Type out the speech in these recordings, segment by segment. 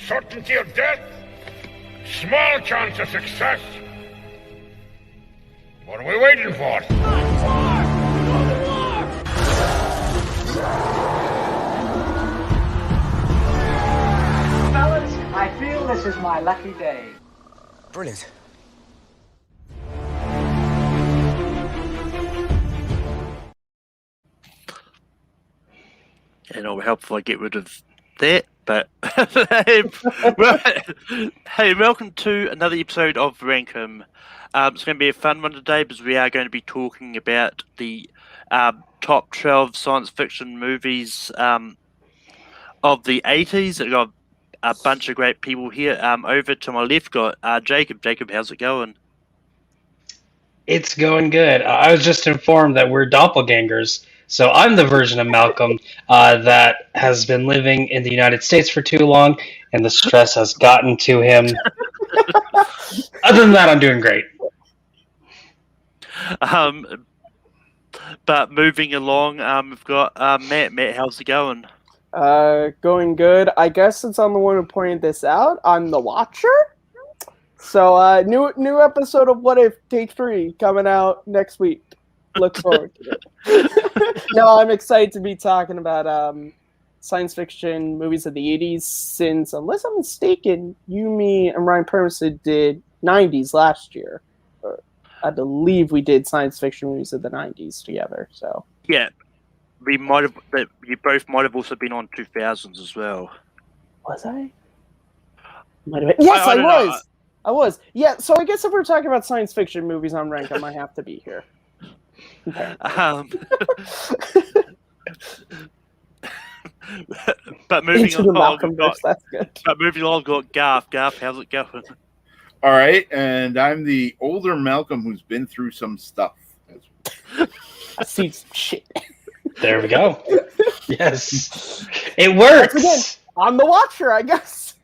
Certainty of death, small chance of success. What are we waiting for? Fellas, I feel this is my lucky day. Brilliant. And it'll help if I get rid of that. But hey, welcome to another episode of Rankum. It's going to be a fun one today because we are going to be talking about the top 12 science fiction movies of the 80s. I've got a bunch of great people here. Over to my left, got Jacob. Jacob, how's it going? It's going good. I was just informed that we're doppelgangers. So I'm the version of Malcolm that has been living in the United States for too long, and the stress has gotten to him. Other than that, I'm doing great. But moving along, we've got Matt. Matt, how's it going? Going good. I guess since I'm the one who pointed this out, I'm the watcher. So new episode of What If Take 3 coming out next week. Look forward to it. No, I'm excited to be talking about science fiction movies of the 80s since, unless I'm mistaken, you, me, and Ryan Permison did 90s last year. I believe we did science fiction movies of the 90s together. So Yeah, we might have. You both might have also been on 2000s as well. Was I? Might have been. Yes, I was. Know. I was. Yeah, so I guess if we're talking about science fiction movies on Rank, I might have to be here. But moving Into the on, Malcolm verse, that's good. But moving on, I've got Garth. Garth, how's it going? All right, and I'm the older Malcolm who's been through some stuff. I see some shit. There we go. Yes. It works. Once again, I'm the watcher, I guess.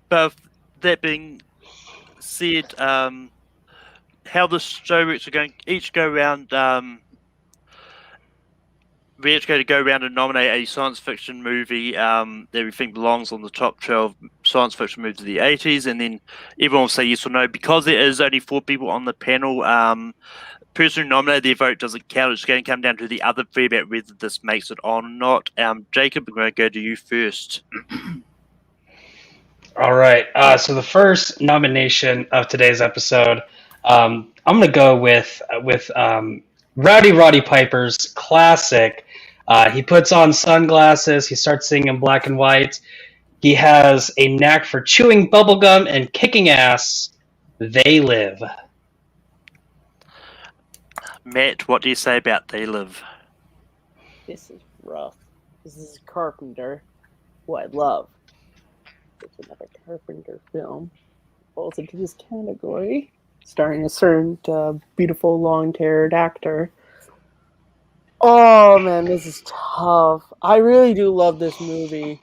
But that being said, how the show works, we're going each go around. We're each going to go around and nominate a science fiction movie that we think belongs on the top 12 science fiction movies of the 80s, and then everyone will say yes or no. Because there is only 4 people on the panel, person who nominated their vote doesn't count. It's going to come down to the other three about whether this makes it on or not. Jacob, I'm going to go to you first. All right. So the first nomination of today's episode, I'm going to go with Rowdy Roddy Piper's classic. He puts on sunglasses. He starts singing in black and white. He has a knack for chewing bubblegum and kicking ass. They Live. Matt, what do you say about They Live? This is rough. This is Carpenter, who I love. It's another Carpenter film. Falls into this category, starring a certain beautiful, long-haired actor. Oh man, this is tough. I really do love this movie,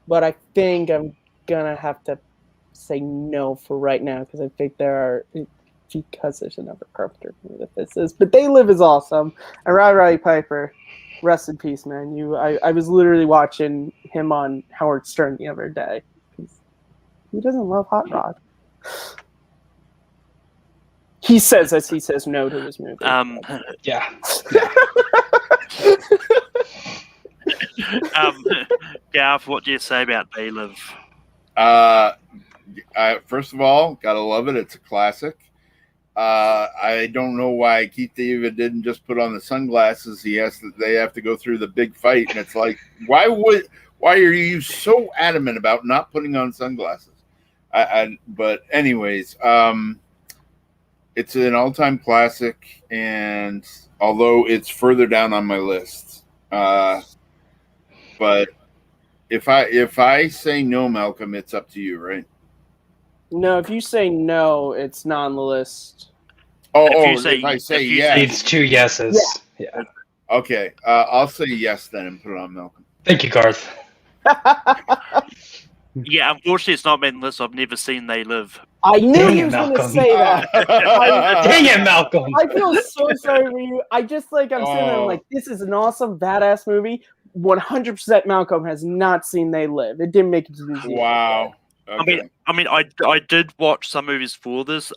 but I think I'm gonna have to say no for right now because I think because there's another Carpenter movie that this is. But They Live is awesome. And Roddy Piper, rest in peace, man. I was literally watching him on Howard Stern the other day. Who doesn't love Hot Rod? He says as he says no to this movie. Yeah. Garth, what do you say about They Live? First of all, gotta love it. It's a classic. I don't know why Keith David didn't just put on the sunglasses. They have to go through the big fight, and it's like, why are you so adamant about not putting on sunglasses? But anyways, it's an all-time classic, and although it's further down on my list, but if I say no, Malcolm, it's up to you, right? No, if you say no, it's not on the list. If I say yes. It's 2 yeses. Yeah. Okay, I'll say yes then and put it on Malcolm. Thank you, Garth. Yeah, unfortunately, it's not been this. I've never seen They Live. I knew Dang he it, was going to Malcolm. say that. Dang it, Malcolm. I feel so sorry for you. I'm sitting there, I'm like, this is an awesome, badass movie. 100% Malcolm has not seen They Live. It didn't make it to the theater. Wow. Okay. I did watch some movies for this.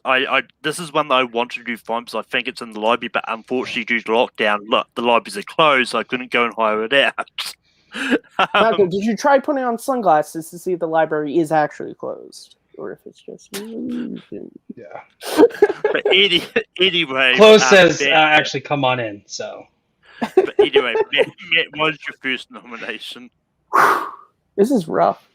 This is one that I wanted to find because I think it's in the library, but unfortunately due to lockdown, the libraries are closed, so I couldn't go and hire it out. Malcolm, did you try putting on sunglasses to see if the library is actually closed? Or if it's just Yeah. But anyway, Close says actually come on in. So. But anyway, Matt, what is your first nomination? This is rough.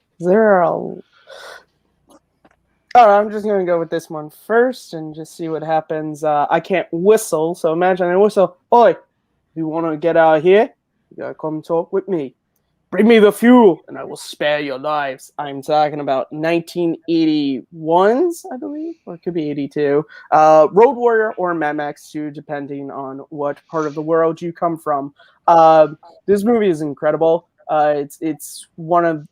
I'm just gonna go with this one first and just see what happens. I can't whistle, so imagine I whistle. Oi, if you want to get out of here, you gotta come talk with me. Bring me the fuel, and I will spare your lives. I'm talking about 1981's, I believe, or it could be 82. Road Warrior or Mad Max 2, depending on what part of the world you come from. This movie is incredible. It's one of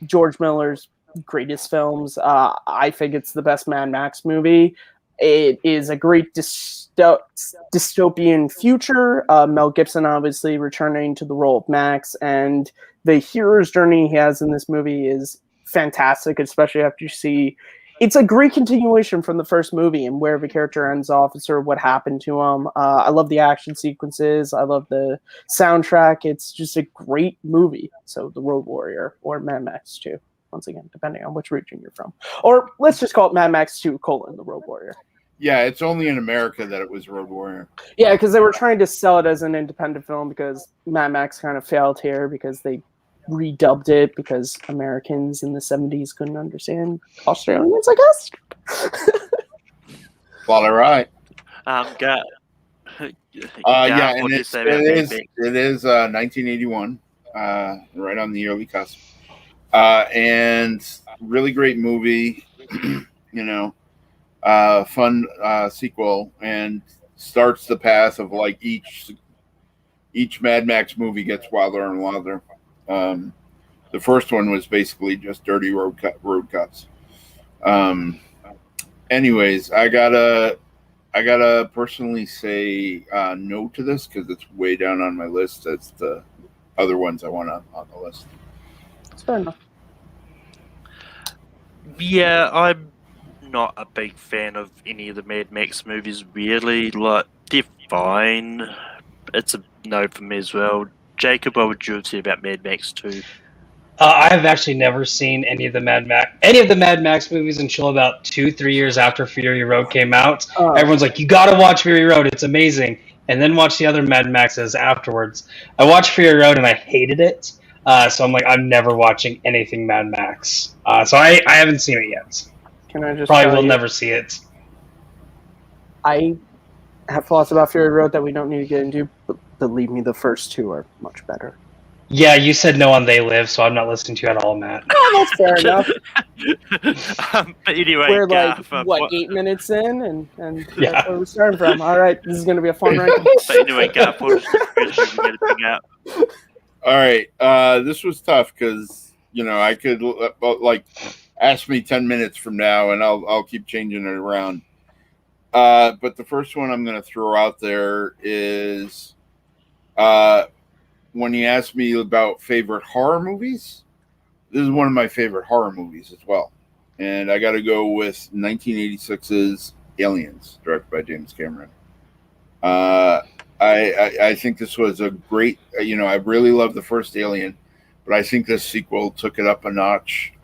George Miller's greatest films. I think it's the best Mad Max movie. It is a great dystopian future. Mel Gibson obviously returning to the role of Max, and the hero's journey he has in this movie is fantastic, especially after you see it's a great continuation from the first movie and where the character ends off and sort of what happened to him. I love the action sequences. I love the soundtrack. It's just a great movie. So The Road Warrior or Mad Max 2. Once again, depending on which region you're from. Or let's just call it Mad Max 2, The Road Warrior. Yeah, it's only in America that it was Road Warrior. Yeah, because they were trying to sell it as an independent film because Mad Max kind of failed here because they redubbed it because Americans in the 70s couldn't understand Australians, I guess. Well, all right. Yeah, and it is 1981, right on the early cusp. And really great movie, fun sequel, and starts the path of like each Mad Max movie gets wilder and wilder. The first one was basically just dirty road cuts. Anyways, I gotta personally say no to this because it's way down on my list as the other ones I want on the list. That's fair enough. Yeah, I'm not a big fan of any of the Mad Max movies, really. Like, they're fine. It's a no for me as well. Jacob, what would you say about Mad Max 2? I've actually never seen any of the Mad Max movies until about 2-3 years after Fury Road came out. Everyone's like, you gotta watch Fury Road, it's amazing. And then watch the other Mad Maxes afterwards. I watched Fury Road and I hated it. So I'm like, I'm never watching anything Mad Max. So I haven't seen it yet. Can I just probably will never see it. I have thoughts about Fury Road that we don't need to get into, but believe me, the first two are much better. Yeah, you said no on They Live, so I'm not listening to you at all, Matt. Oh, that's fair enough. But anyway, we're like, 8 minutes in, and yeah. That's where we're starting from. All right, this is going to be a fun ranking. But anyway, Gaff, what out? All right, this was tough because I could ask me 10 minutes from now, and I'll keep changing it around. But the first one I'm going to throw out there is when you asked me about favorite horror movies, this is one of my favorite horror movies as well. And I got to go with 1986's Aliens, directed by James Cameron. I think this was a great, I really love the first Alien, but I think this sequel took it up a notch.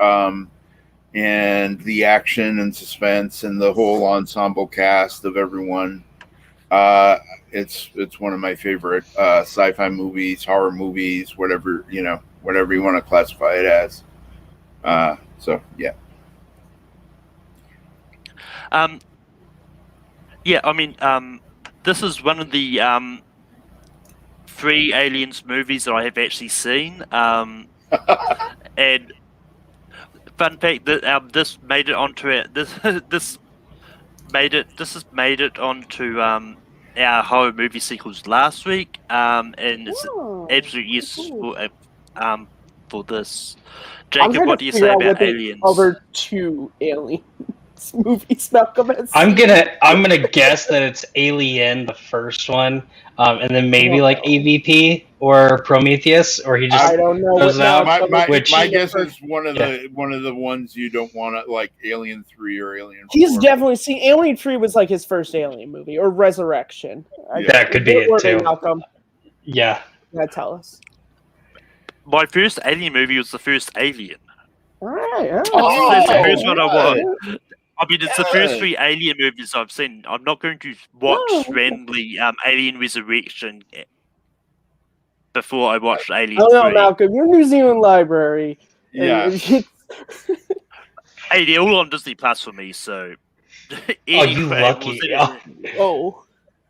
And the action and suspense and the whole ensemble cast of everyone. It's one of my favorite sci-fi movies, horror movies, whatever you want to classify it as. So yeah. This is one of the 3 Aliens movies that I have actually seen. And fun fact that this made it onto it. This has made it onto our horror movie sequels last week. And it's absolutely useful for this. Jacob, what do you say about Aliens? Over 2 Aliens. movies, Malcolm has I'm seen. gonna guess that it's Alien, the first one, and then maybe like AVP or Prometheus, or he just I don't know goes what out. My Which guess is one of the ones you don't want to, like Alien 3 or Alien 4. He's definitely seen Alien 3 was like his first Alien movie, or Resurrection. that could be it too. Malcolm, Yeah. tell us. My first Alien movie was the first Alien. All right. That's the first one I watched. I mean, it's the first Yeah. 3 Alien movies I've seen. I'm not going to watch randomly Alien Resurrection before I watch Alien Oh no, 3. Malcolm, you're New Zealand Library. Yeah. Hey, they're all on Disney Plus for me, so. Oh, you Anyway, lucky. Oh.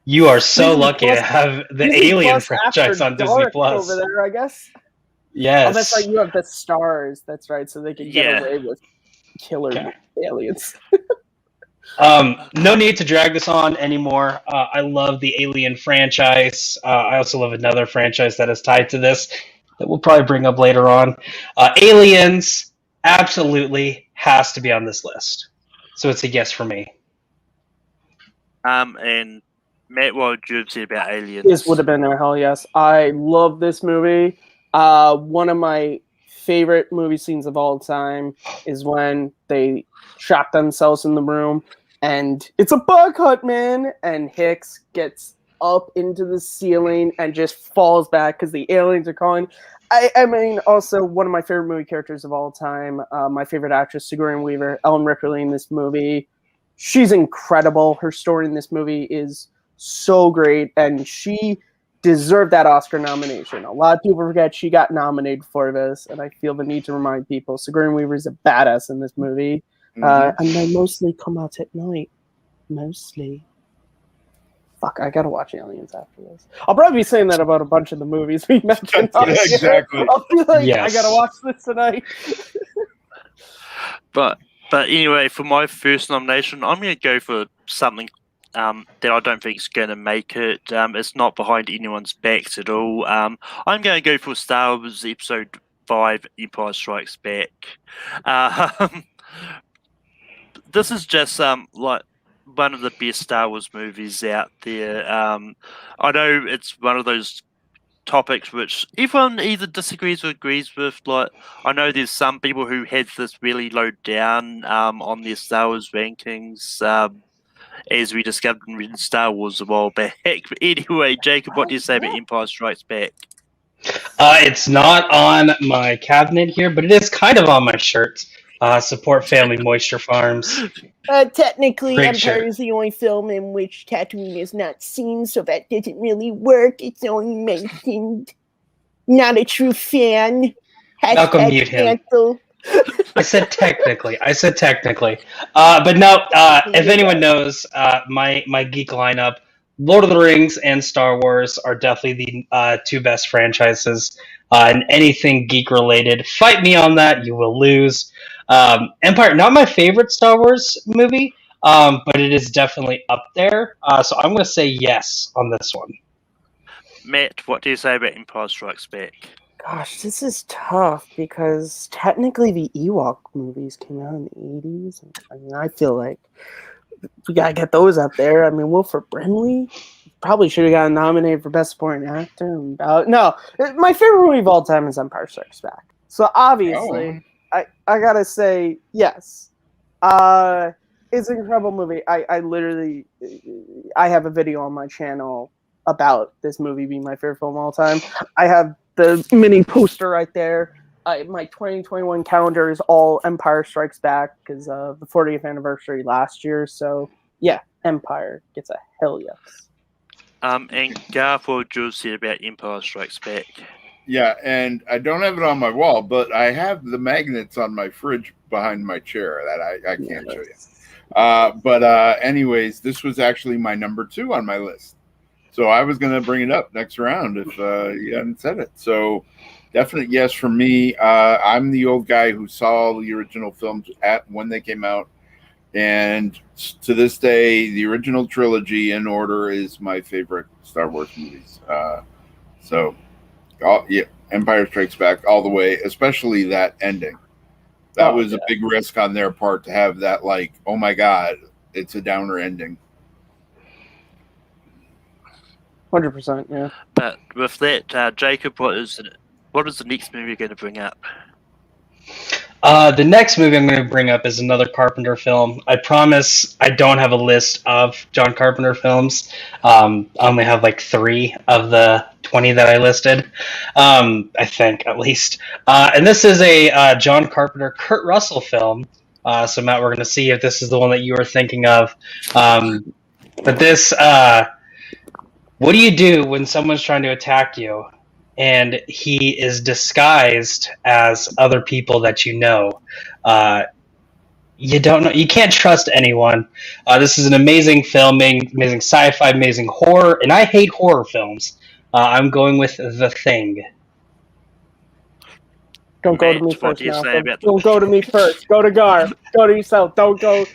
You are so Disney lucky Plus- to have the Disney Alien Plus franchise After on Disney Dark Plus. over there, I guess. Yes. Oh, that's right. You have the stars. That's right. So they can get Yeah. away with killer aliens. No need to drag this on anymore. I love the Alien franchise. I also love another franchise that is tied to this that we'll probably bring up later on. Aliens absolutely has to be on this list. So it's a yes for me. And Matt, what would you have said about Aliens? This would have been a hell yes. I love this movie. One of my favorite movie scenes of all time is when they trap themselves in the room and it's a bug hunt, man. And Hicks gets up into the ceiling and just falls back because the aliens are calling. I mean, also one of my favorite movie characters of all time, my favorite actress, Sigourney Weaver, Ellen Ripley in this movie. She's incredible. Her story in this movie is so great, and she deserved that Oscar nomination. A lot of people forget she got nominated for this, and I feel the need to remind people Sigourney Weaver is a badass in this movie. And they mostly come out at night. Mostly. Fuck, I gotta watch Aliens after this. I'll probably be saying that about a bunch of the movies we mentioned. Yeah, exactly. I'll be like, Yes. I gotta watch this tonight. But anyway, for my first nomination, I'm going to go for something that I don't think is going to make it. It's not behind anyone's backs at all. I'm going to go for Star Wars Episode 5, Empire Strikes Back. This is just like one of the best Star Wars movies out there. I know it's one of those topics which everyone either disagrees or agrees with. Like, I know there's some people who had this really low down on their Star Wars rankings, as we discovered in reading Star Wars a while back. But anyway, Jacob, what do you say about Empire Strikes Back? It's not on my cabinet here, but it is kind of on my shirt. Support Family Moisture Farms. Technically, Great Empire shirt. is the only film in which Tatooine is not seen, so that doesn't really work. It's only mentioned. Not a true fan. Malcolm, mute him. cancel. I said technically. But no, if anyone knows, my geek lineup, Lord of the Rings and Star Wars are definitely the two best franchises. And anything geek related, fight me on that. You will lose. Empire, not my favorite Star Wars movie, but it is definitely up there. So I'm going to say yes on this one. Matt, what do you say about Empire Strikes Back? Gosh, this is tough because technically the Ewok movies came out in the 80s. I mean, I feel like we gotta get those up there. I mean, Wilford Brimley probably should have gotten nominated for Best Supporting Actor. No, my favorite movie of all time is Empire Strikes Back. So obviously, I gotta say yes. It's an incredible movie. I literally have a video on my channel about this movie being my favorite film of all time. I have the mini poster right there. My 2021 calendar is all Empire Strikes Back because of the 40th anniversary last year. So yeah, Empire gets a hell yes. And Garth, what would you say about Empire Strikes Back? Yeah, and I don't have it on my wall, but I have the magnets on my fridge behind my chair that I can't show you. But anyways, this was actually my number 2 on my list. So I was going to bring it up next round if you hadn't said it. So definite yes for me. I'm the old guy who saw the original films when they came out. And to this day, the original trilogy in order is my favorite Star Wars movies. Empire Strikes Back all the way, especially that ending. That was a big risk on their part to have that, like, oh my god, it's a downer ending. 100%, yeah. But with that, Jacob, what is the next movie you're going to bring up? The next movie I'm going to bring up is another Carpenter film. I promise I don't have a list of John Carpenter films. I only have like 3 of the 20 that I listed, I think, at least. And this is a John Carpenter, Kurt Russell film. So, Matt, we're going to see if this is the one that you were thinking of. But this, what do you do when someone's trying to attack you and he is disguised as other people that you know? You don't know. You can't trust anyone. This is an amazing filming, amazing sci-fi, amazing horror, and I hate horror films. I'm going with The Thing. Don't go to me first, Malcolm. Don't go to me first. Go to Gar. Go to yourself. Don't go.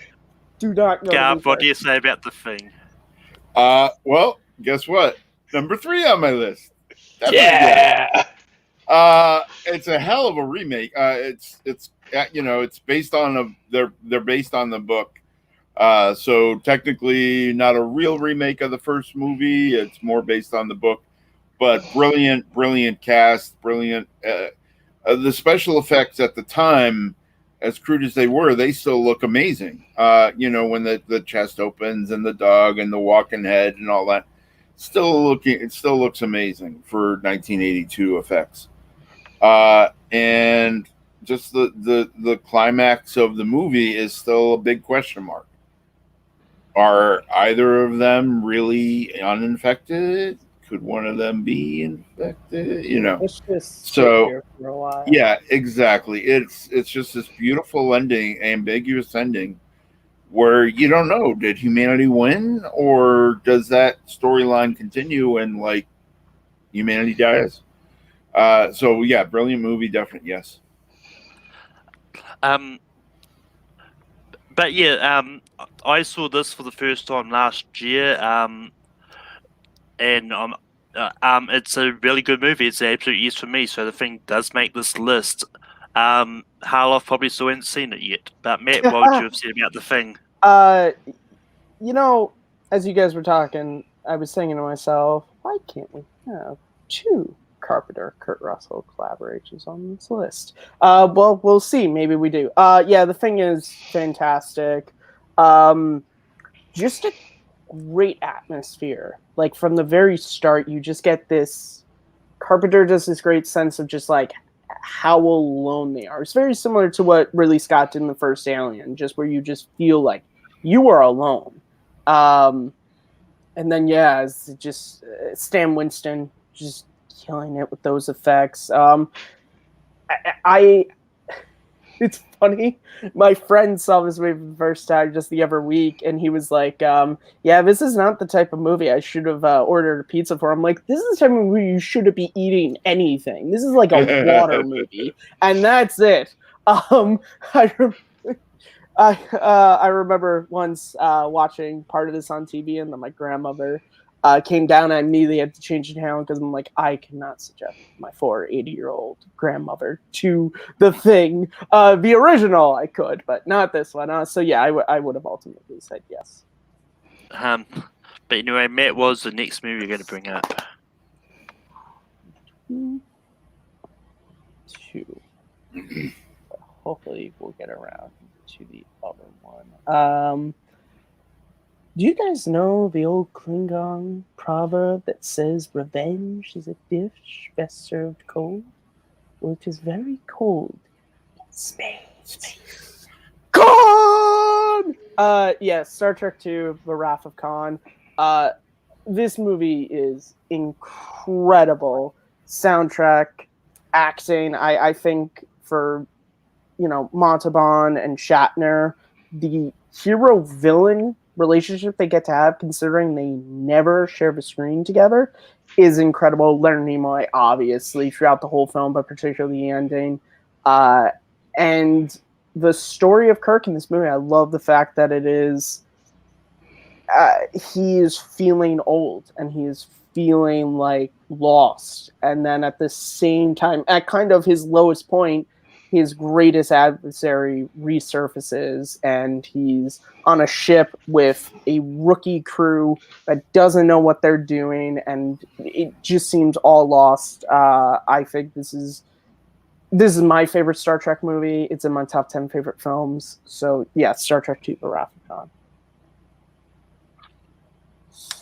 Do not go Gar, to me what first. do you say about The Thing? Well, guess what? Number 3 on my list. Yeah. It's a hell of a remake. It's based on they're based on the book. So technically not a real remake of the first movie. It's more based on the book, but brilliant cast, brilliant. The special effects at the time, as crude as they were, they still look amazing. When the chest opens and the dog and the walking head and all that, it still looks amazing for 1982 effects. And just the climax of the movie is still a big question mark. Are either of them really uninfected? Could one of them be infected? Let's just So sit here for a while. yeah, exactly. It's just this beautiful ending, ambiguous ending, where you don't know, did humanity win, or does that storyline continue and like humanity dies? So yeah, brilliant movie, definitely yes. But yeah, I saw this for the first time last year, and it's a really good movie. It's an absolute yes for me. So The Thing does make this list. Harloff probably still hasn't seen it yet. But Matt, what would you have said about The Thing? As you guys were talking, I was thinking to myself, why can't we have 2 Carpenter, Kurt Russell collaborations on this list? Well, we'll see. Maybe we do. Yeah, The Thing is fantastic. Just a great atmosphere. Like, from the very start, you just get this... Carpenter does this great sense of just, like, how alone they are. It's very similar to what Ridley Scott did in the first Alien, just where you just feel like you are alone. And then, yeah, it's just Stan Winston just killing it with those effects. It's funny. My friend saw this movie for the first time just the other week, and he was like, yeah, this is not the type of movie I should have ordered a pizza for. I'm like, this is the type of movie you shouldn't be eating anything. This is like a water movie, and that's it. I remember once watching part of this on TV, and then my grandmother came down, and I immediately had to change the channel because I'm like, I cannot suggest my 80-year-old grandmother to The Thing. The original I could, but not this one. So yeah, I would have ultimately said yes. But anyway, Matt, what was the next movie you're going to bring up? 2. Hopefully we'll get around to the other one. Do you guys know the old Klingon proverb that says revenge is a dish best served cold? Well, it is very cold in space. Khan! Yeah, Star Trek II, The Wrath of Khan. This movie is incredible. Soundtrack, acting. I think for, Montalban and Shatner, the hero-villain relationship they get to have, considering they never share the screen together, is incredible. Leonard Nimoy, obviously, throughout the whole film, but particularly the ending. And the story of Kirk in this movie, I love the fact that it is... he is feeling old, and he is feeling, like, lost. And then at the same time, at kind of his lowest point, his greatest adversary resurfaces, and he's on a ship with a rookie crew that doesn't know what they're doing, and it just seems all lost. I think this is my favorite Star Trek movie. It's in my top 10 favorite films. So yeah, Star Trek II: The Wrath of Khan.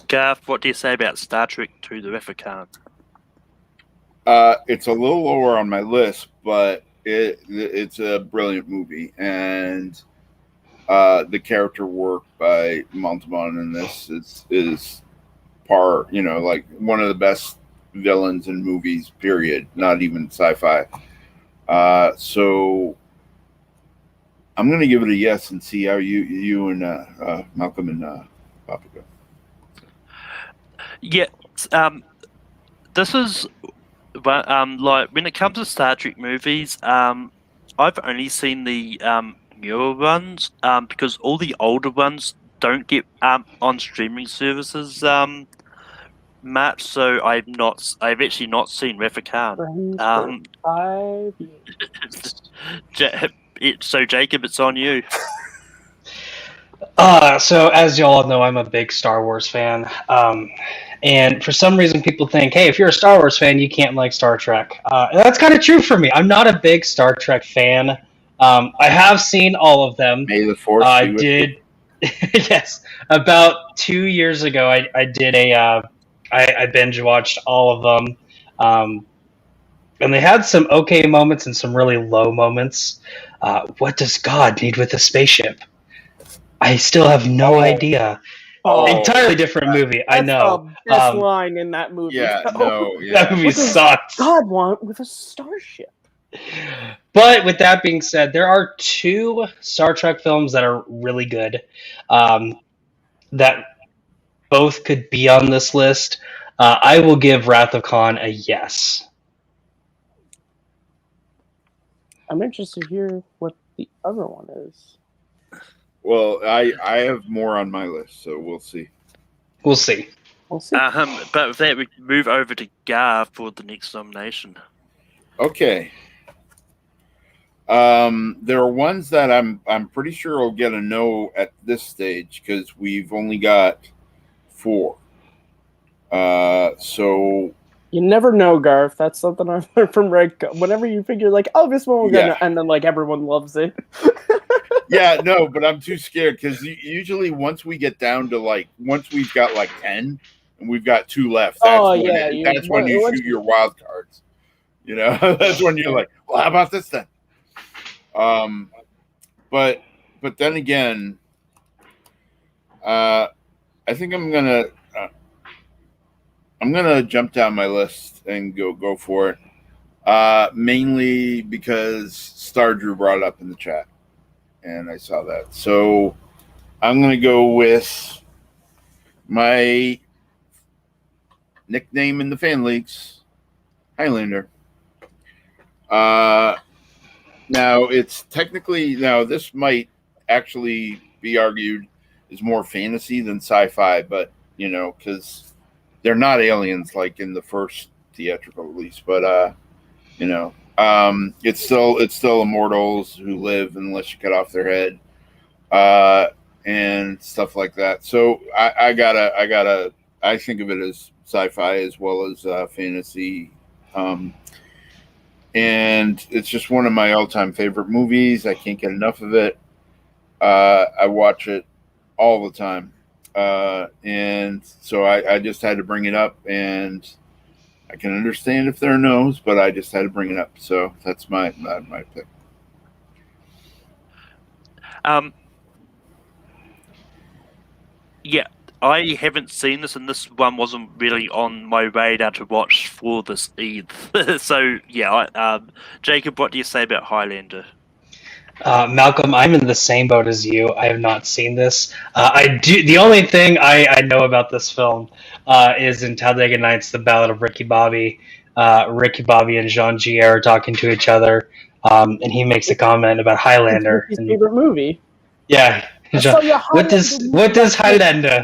Garth, what do you say about Star Trek II: The Wrath of Khan? It's a little lower on my list, but it's a brilliant movie, and the character work by Montalban in this is par, like one of the best villains in movies, period, not even sci-fi. So I'm going to give it a yes and see how you and Malcolm and Papa go. Yeah, this is like when it comes to Star Trek movies, I've only seen the newer ones because all the older ones don't get on streaming services much. So I've actually not seen Wrath of Khan. 5 years. So Jacob, it's on you. So as you all know, I'm a big Star Wars fan. And for some reason, people think, hey, if you're a Star Wars fan, you can't like Star Trek. And that's kind of true for me. I'm not a big Star Trek fan. I have seen all of them. May the Force I be with did. Yes. About 2 years ago, I did I binge watched all of them. And they had some okay moments and some really low moments. What does God need with a spaceship? I still have no idea. Entirely different movie. I know. The best line in that movie. Yeah, no, yeah. That movie sucks. God want with a starship. But with that being said, there are 2 Star Trek films that are really good. That both could be on this list. I will give Wrath of Khan a yes. I'm interested to hear what the other one is. Well, I have more on my list, so we'll see. We'll see. We'll see. But with that, we move over to Gar for the next nomination. Okay. There are ones that I'm pretty sure will get a no at this stage because we've only got 4. So you never know, Garth. That's something I learned from Red. Whenever you figure like, oh, this one we're gonna, and then like everyone loves it. Yeah, no, but I'm too scared because usually once we get down to once we've got 10 and we've got 2 left, that's when you shoot your wild cards. That's when you're like, well, how about this then? But then again, I think I'm gonna jump down my list and go for it. Mainly because Star Drew brought it up in the chat. And I saw that. So I'm going to go with my nickname in the fan leagues, Highlander. Now, it's technically, this might actually be argued is more fantasy than sci-fi, but, because they're not aliens like in the first theatrical release, but, it's still immortals who live unless you cut off their head, and stuff like that. So I think of it as sci-fi as well as fantasy, and it's just one of my all-time favorite movies. I can't get enough of it. I watch it all the time, and so I just had to bring it up, and I can understand if there are no's, but I just had to bring it up. So that's my pick. Yeah, I haven't seen this, and this one wasn't really on my radar to watch for this either. So yeah, Jacob, what do you say about Highlander? Malcolm, I'm in the same boat as you. I have not seen this. I do. The only thing I know about this film is in Talladega Nights, the Ballad of Ricky Bobby. Ricky Bobby and Jean Gier are talking to each other, and he makes a comment about Highlander. His favorite movie. Yeah. What does Highlander?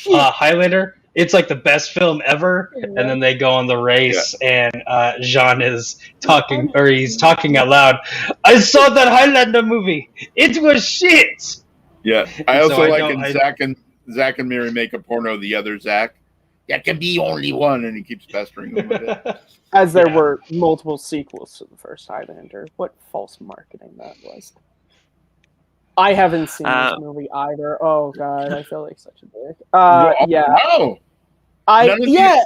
Highlander? it's like the best film ever, and then they go on the race, and Jean is talking, or he's talking out loud. I saw that Highlander movie. It was shit. Yeah, I also so Zach and Miri make a porno. The other Zach, there can be only one, and he keeps pestering them with it. As there were multiple sequels to the first Highlander. What false marketing that was. I haven't seen this movie either. Oh god, I feel like such a dick. Yeah. Wow. None of you have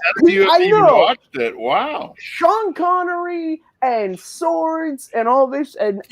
even watched it. Wow. Sean Connery and swords and all this, and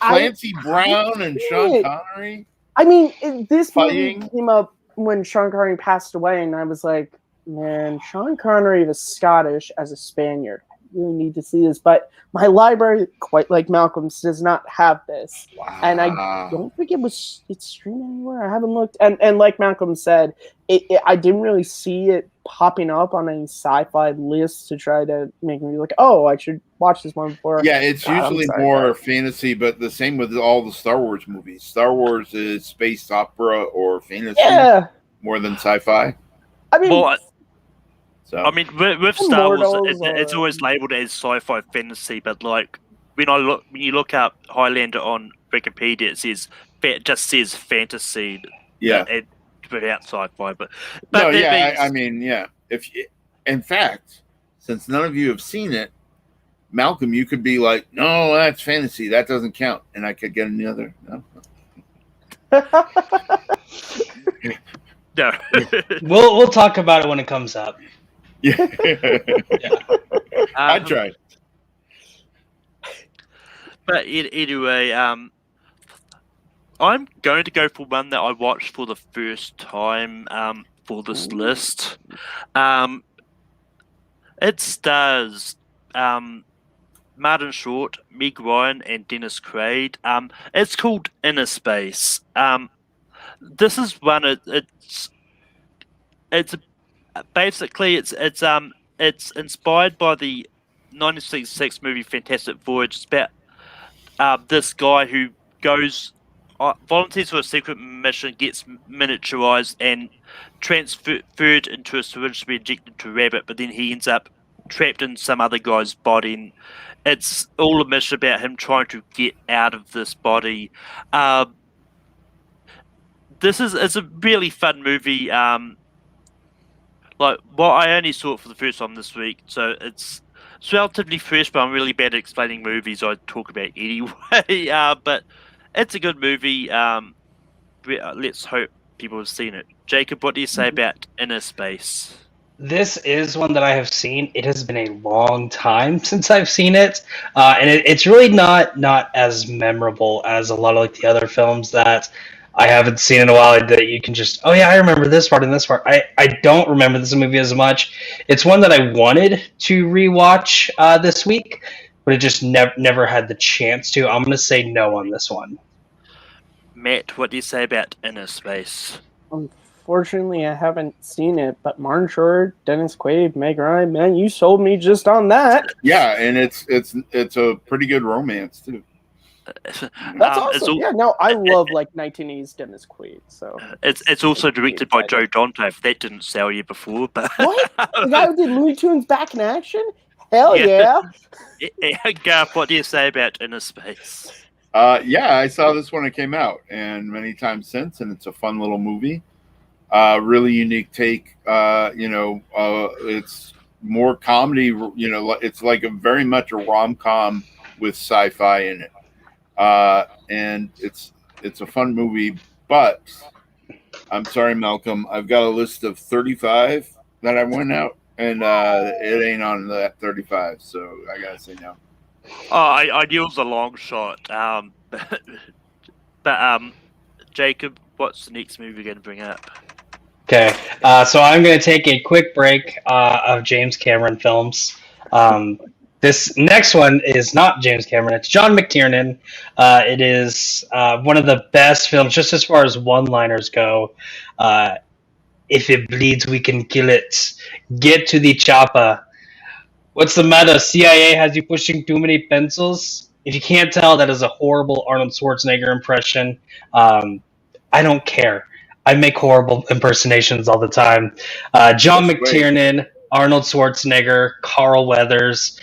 Clancy Brown and Sean Connery. I mean, this movie came up when Sean Connery passed away, and I was like, man, Sean Connery was Scottish as a Spaniard. I really need to see this, but my library, quite like Malcolm's, does not have this. Wow. And I don't think it's streamed anywhere. I haven't looked. And like Malcolm said, I didn't really see it popping up on any sci-fi lists to try to make me like, oh, I should watch this one before. Yeah, it's usually more fantasy, but the same with all the Star Wars movies. Star Wars is space opera or fantasy more than sci-fi. I mean, with Star Wars, it's always labeled as sci-fi fantasy, but like when you look up Highlander on Wikipedia, it just says fantasy. Yeah. Without sci-fi, but no, I mean, if in fact, since none of you have seen it, Malcolm, you could be like, no, that's fantasy, that doesn't count, and I could get another. No. We'll talk about it when it comes up. Yeah. I tried. But anyway, I'm going to go for one that I watched for the first time for this list. It stars Martin Short, Meg Ryan, and Dennis Quaid. It's called Innerspace. This is one. It's basically it's inspired by the 1966 movie Fantastic Voyage. It's about this guy who volunteers for a secret mission, gets miniaturized and transferred into a syringe to be injected into a rabbit, but then he ends up trapped in some other guy's body, and it's all a mission about him trying to get out of this body. It's a really fun movie. I only saw it for the first time this week, so it's relatively fresh, but I'm really bad at explaining movies I talk about anyway. But it's a good movie. Let's hope people have seen it. Jacob, what do you say about Innerspace? This is one that I have seen. It has been a long time since I've seen it, and it's really not as memorable as a lot of like the other films that I haven't seen in a while that you can just, oh yeah, I remember this part and this part. I don't remember this movie as much. It's one that I wanted to rewatch this week, but it just never had the chance to. I'm going to say no on this one. Matt, what do you say about Innerspace? Unfortunately, I haven't seen it, but Martin Short, Dennis Quaid, Meg Ryan, man, you sold me just on that. Yeah, and it's a pretty good romance too. That's awesome. I love like 1980s Dennis Quaid. So it's also directed by Joe Dante. If that didn't sell you before, but what? The guy who did Looney Tunes Back in Action? Hell yeah! Garth, what do you say about Innerspace? I saw this when it came out, and many times since, and it's a fun little movie. Really unique take. It's more comedy. It's like very much a rom-com with sci-fi in it. And it's a fun movie, but I'm sorry, Malcolm, I've got a list of 35 that I went out, and it ain't on that 35, so I gotta say no. I knew it was a long shot. But Jacob, what's the next movie you're going to bring up? Okay, so I'm going to take a quick break of James Cameron films. This next one is not James Cameron. It's John McTiernan. It is one of the best films, just as far as one-liners go. If it bleeds, we can kill it. Get to the chopper. What's the matter? CIA has you pushing too many pencils? If you can't tell, that is a horrible Arnold Schwarzenegger impression. I don't care. I make horrible impersonations all the time. John That's great. McTiernan, Arnold Schwarzenegger, Carl Weathers.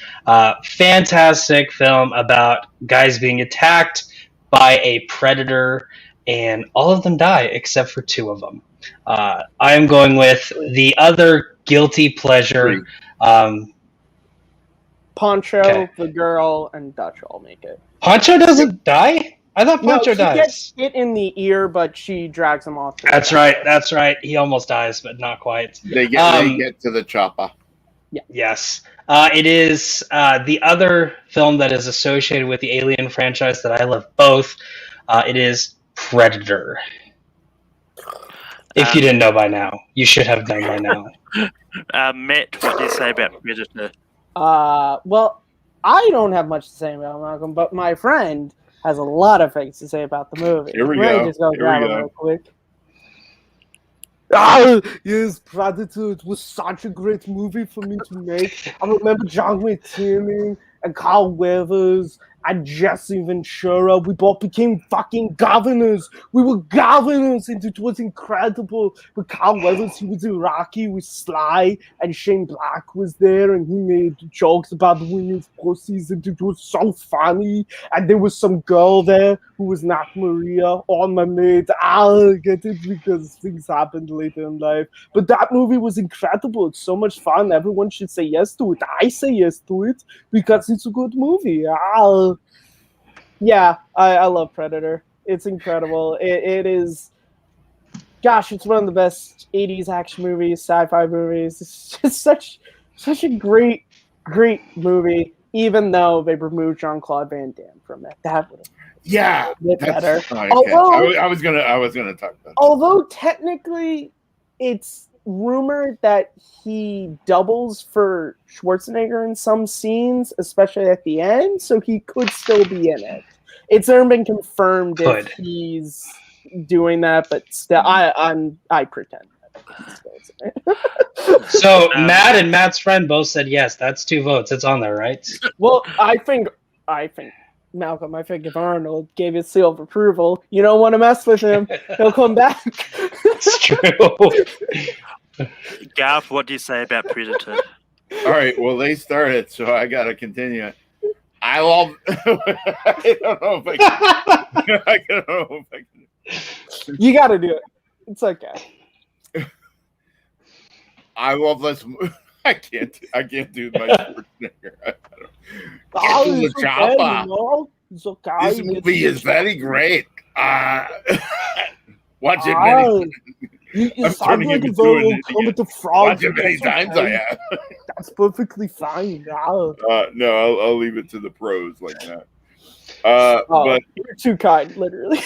Fantastic film about guys being attacked by a predator, and all of them die except for two of them. I am going with the other guilty pleasure. Poncho, Okay. the girl, and Dutch all make it. Poncho doesn't die? I thought Poncho no, she dies. gets hit in the ear, but she drags him off. That's right. He almost dies, but not quite. They get to the chopper. Yeah. Yes. It is the other film that is associated with the Alien franchise that I love both. It is Predator. If you didn't know by now, you should have known by now. Matt, what do you say about Predator? Well, I don't have much to say about Malcolm, but my friend has a lot of things to say about the movie. Here we Let me go. just go Here grab we him go. real quick. Yes, Predator. It was such a great movie for me to make. I remember John McTiernan and Carl Weathers and Jesse Ventura. We both became fucking governors. We were governors, and it was incredible. But Carl Weathers, he was Iraqi with Sly, and Shane Black was there, and he made jokes about the women's pussies, and it was so funny. And there was some girl there who was not Maria on my maid. I'll get it because things happened later in life. But that movie was incredible. It's so much fun. Everyone should say yes to it. I say yes to it because it's a good movie. Yeah, I love Predator. It's incredible. It is, gosh, it's one of the best 80s action movies, sci-fi movies. It's just such a great movie, even though they removed Jean-Claude Van Damme from it. That would have been better. Okay. Although, I was gonna talk about that. although technically it's rumored that he doubles for Schwarzenegger in some scenes, especially at the end, so he could still be in it. It's never been confirmed if he's doing that, but still, I pretend that he's still in it. So Matt and Matt's friend both said yes. That's 2 votes. It's on there, right? Well, I think Malcolm. I think if Arnold gave his seal of approval, you don't want to mess with him. He'll come back. It's true. Garth, what do you say about Predator? All right, well, they started, so I got to continue. I love. I don't know if I can. I don't know if I can. You got to do it. It's okay. I love this. I can't do my Schwarzenegger. It's okay, chopper. you know? It's okay. This movie is very great. Watch it You I'm sound turning like it a into very an- primitive frog. Watch it many That's times okay. I have. That's perfectly fine. Yeah. No, I'll leave it to the pros like that. You're too kind, literally.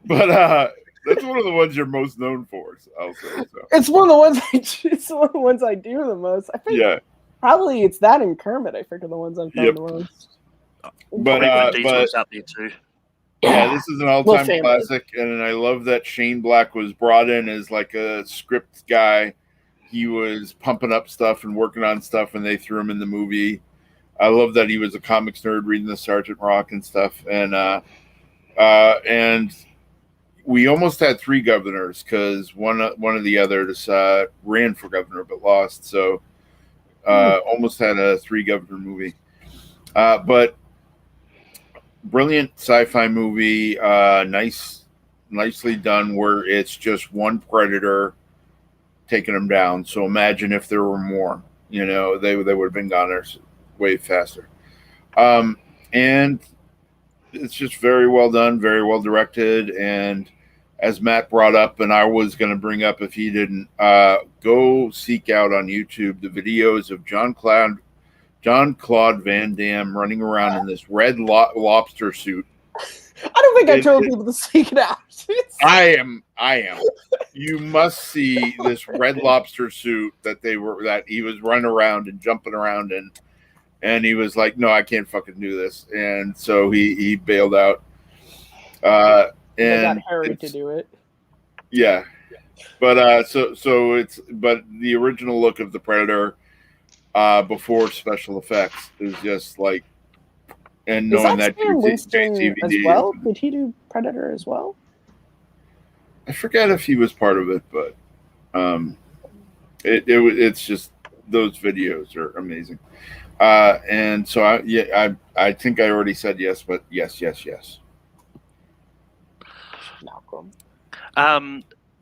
but that's one of the ones you're most known for. I'll say so. It's one of the ones. It's one of the ones I do the most. I think Yeah, probably it's that and Kermit. I think are the ones I've done Yep. the most. but Diesel's out there too. yeah, this is an all-time family. classic, and I love that Shane Black was brought in as like a script guy. He was pumping up stuff and working on stuff, and they threw him in the movie. I love that he was a comics nerd reading the Sergeant Rock and stuff, and we almost had 3 governors because one of the others ran for governor but lost, so almost had a 3 governor movie. But brilliant sci-fi movie, nicely done, where it's just one predator taking them down. So imagine if there were more, they would have been goners way faster. And it's just very well done, very well directed. And as Matt brought up, and I was going to bring up if he didn't, go seek out on YouTube the videos of Jean-Claude Van Damme running around in this red lobster suit. I don't think I told people to seek it out. I am. You must see this red lobster suit that he was running around and jumping around in, and he was like, "No, I can't fucking do this," and so he bailed out. I And got Harry to do it. yeah, but but the original look of the Predator before special effects is just like, and Is knowing that that Stan Winston as DVD well? Did he do Predator as well? I forget if he was part of it, but it's just those videos are amazing. And so I think I already said yes, but yes. Malcolm.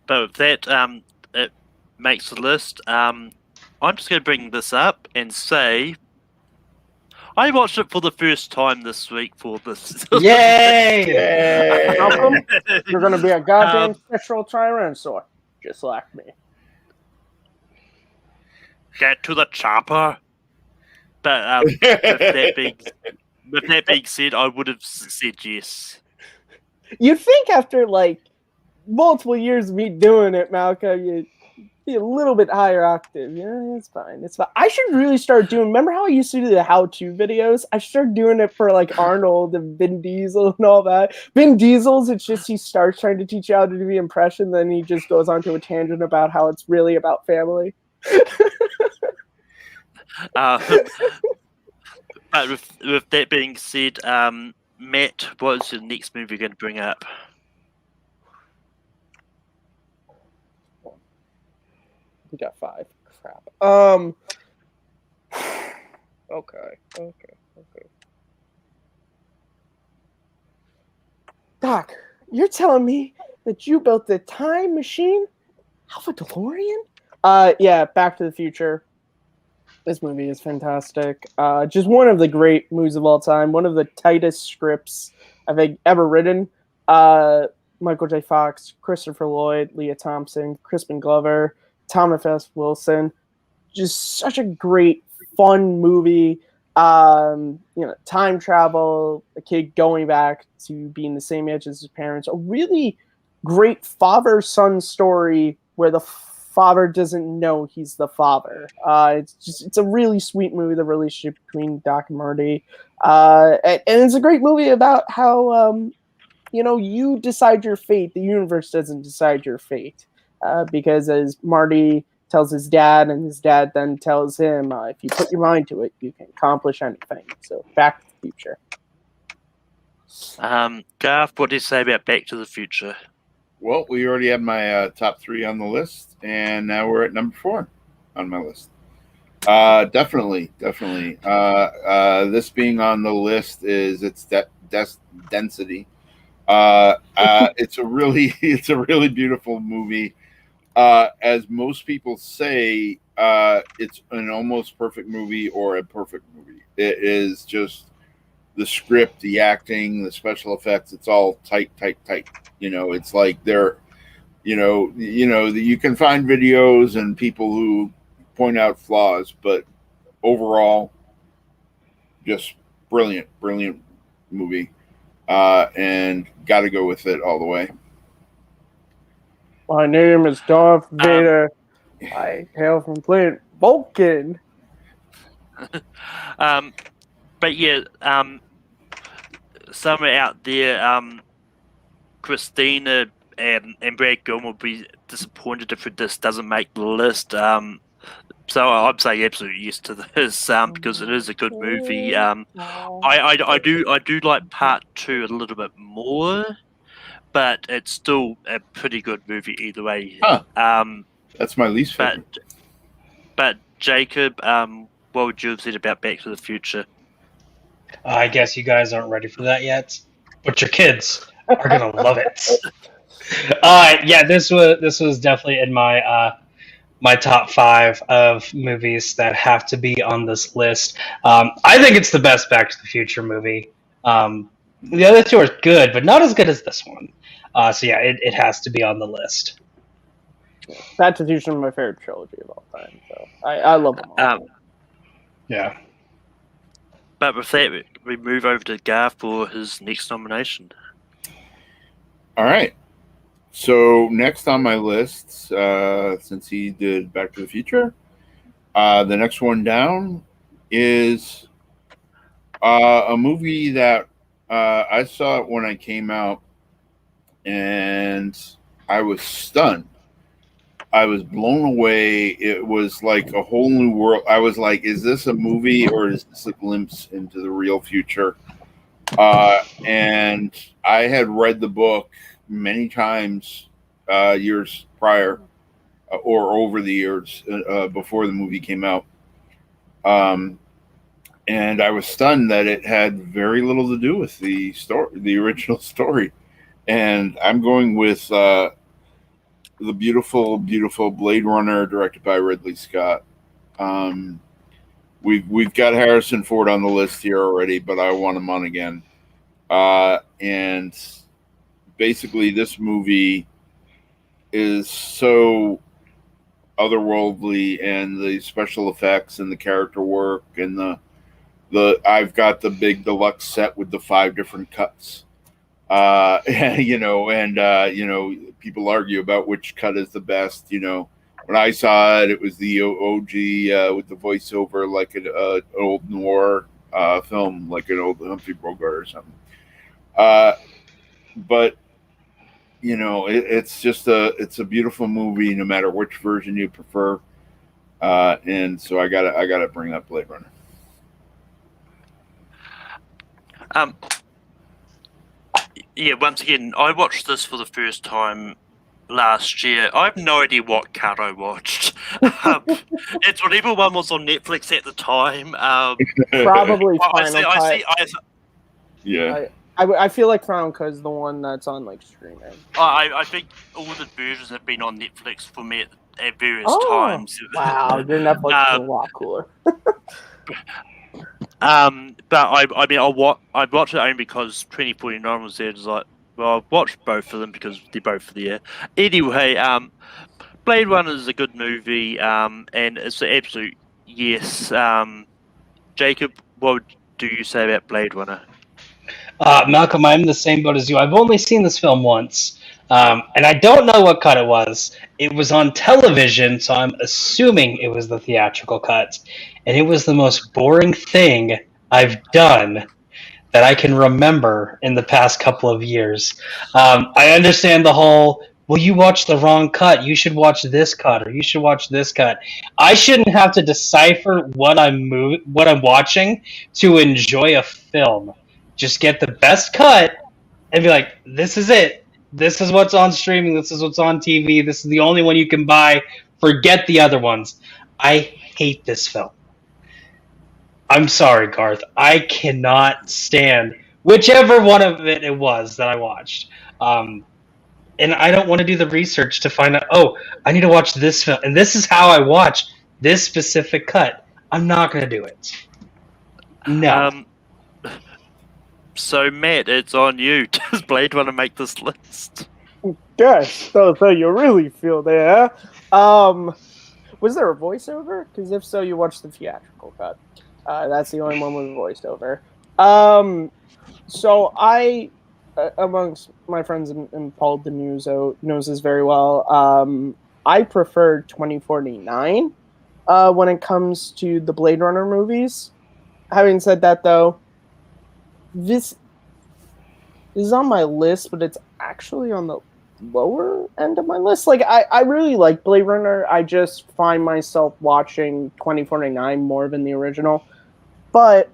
But with that, it makes the list. I'm just going to bring this up and say I watched it for the first time this week for this. Yay! Malcolm, you're going to be a goddamn special Tyrannosaur, just like me. Get to the chopper. But with that being said, I would have said yes. You'd think after like multiple years of me doing it, Malcolm, you'd be a little bit higher octave. Yeah, it's fine. It's fine. I should really start doing. Remember how I used to do the how-to videos? I should start doing it for like Arnold and Vin Diesel and all that. Vin Diesel's, it's just he starts trying to teach you how to do the impression, then he just goes on to a tangent about how it's really about family. But with that being said, Matt, what is the next movie you're going to bring up? We got 5. Crap. Okay. Doc, you're telling me that you built the time machine? Alpha DeLorean? Yeah, Back to the Future. This movie is fantastic. Just one of the great movies of all time. One of the tightest scripts I've ever written. Michael J. Fox, Christopher Lloyd, Leah Thompson, Crispin Glover, Thomas S. Wilson. Just such a great, fun movie. Time travel, a kid going back to being the same age as his parents. A really great father-son story where the father doesn't know he's the father. It's a really sweet movie, the relationship between Doc and Marty. And it's a great movie about how, you decide your fate. The universe doesn't decide your fate. Because as Marty tells his dad, and his dad then tells him, if you put your mind to it, you can accomplish anything. So Back to the Future. Garth, what do you say about Back to the Future? Well, we already had my top 3 on the list, and now we're at number 4 on my list. Definitely. This being on the list is its density. It's a really beautiful movie. As most people say, it's an almost perfect movie or a perfect movie. It is just the script, the acting, the special effects. It's all tight. It's like they're, you can find videos and people who point out flaws, but overall, just brilliant movie. And got to go with it all the way. My name is Darth Vader. I hail from planet Vulcan. But yeah, somewhere out there, Christina and Brad Gilm will be disappointed if this doesn't make the list. So I'd say absolutely yes to this because it is a good movie. I do like part 2 a little bit more, but it's still a pretty good movie either way. That's my least favorite. But Jacob, what would you have said about Back to the Future? I guess you guys aren't ready for that yet, but your kids are gonna love it. Yeah, this was definitely in my my top 5 of movies that have to be on this list. I think it's the best Back to the Future movie. The other 2 are good, but not as good as this one. So yeah, it has to be on the list. Back to the Future is my favorite trilogy of all time. So I love them all. Yeah. But with that, we move over to Garth for his next nomination. All right. So next on my list, since he did Back to the Future, the next one down is a movie that I saw it when I came out, and I was stunned. I was blown away. It was like a whole new world. I was like, is this a movie or is this a glimpse into the real future? And I had read the book many times years prior, or over the years before the movie came out. And I was stunned that it had very little to do with the story, the original story. And I'm going with the beautiful, beautiful Blade Runner, directed by Ridley Scott. We've got Harrison Ford on the list here already, but I want him on again. And basically, this movie is so otherworldly, and the special effects and the character work and the I've got the big deluxe set with the 5 different cuts. People argue about which cut is the best. When I saw it, it was the OG with the voiceover, like an old noir film, like an old Humphrey Bogart or something. But it's just it's a beautiful movie, no matter which version you prefer. And so I gotta bring up Blade Runner. Once again, I watched this for the first time last year. I have no idea what cut I watched. It's whatever one was on Netflix at the time. Probably Final Cut. I feel like Final Cut is the one that's on like streaming. I think all the versions have been on Netflix for me at various times. Wow, your Netflix is a lot cooler. But I watched it only because 2049 was there. It's like, well, I've watched both of them because they're both there. Anyway, Blade Runner is a good movie, and it's an absolute yes. Jacob, what do you say about Blade Runner? Malcolm, I'm the same boat as you. I've only seen this film once, and I don't know what cut it was. It was on television, so I'm assuming it was the theatrical cut. And it was the most boring thing I've done that I can remember in the past couple of years. I understand the whole, well, you watched the wrong cut. You should watch this cut, or you should watch this cut. I shouldn't have to decipher what I'm watching to enjoy a film. Just get the best cut and be like, this is it. This is what's on streaming. This is what's on TV. This is the only one you can buy. Forget the other ones. I hate this film. I'm sorry, Garth. I cannot stand whichever one of it was that I watched. And I don't want to do the research to find out, I need to watch this film. And this is how I watch this specific cut. I'm not going to do it. No. So, Matt, it's on you. Does Blade Runner make this list? Gosh, so you really feel there. Was there a voiceover? Because if so, you watched the theatrical cut. That's the only one with a voiceover. So I, amongst my friends and Paul DeNuzo knows this very well, I prefer 2049 when it comes to the Blade Runner movies. Having said that, though, this is on my list, but it's actually on the lower end of my list. Like, I really like Blade Runner. I just find myself watching 2049 more than the original. But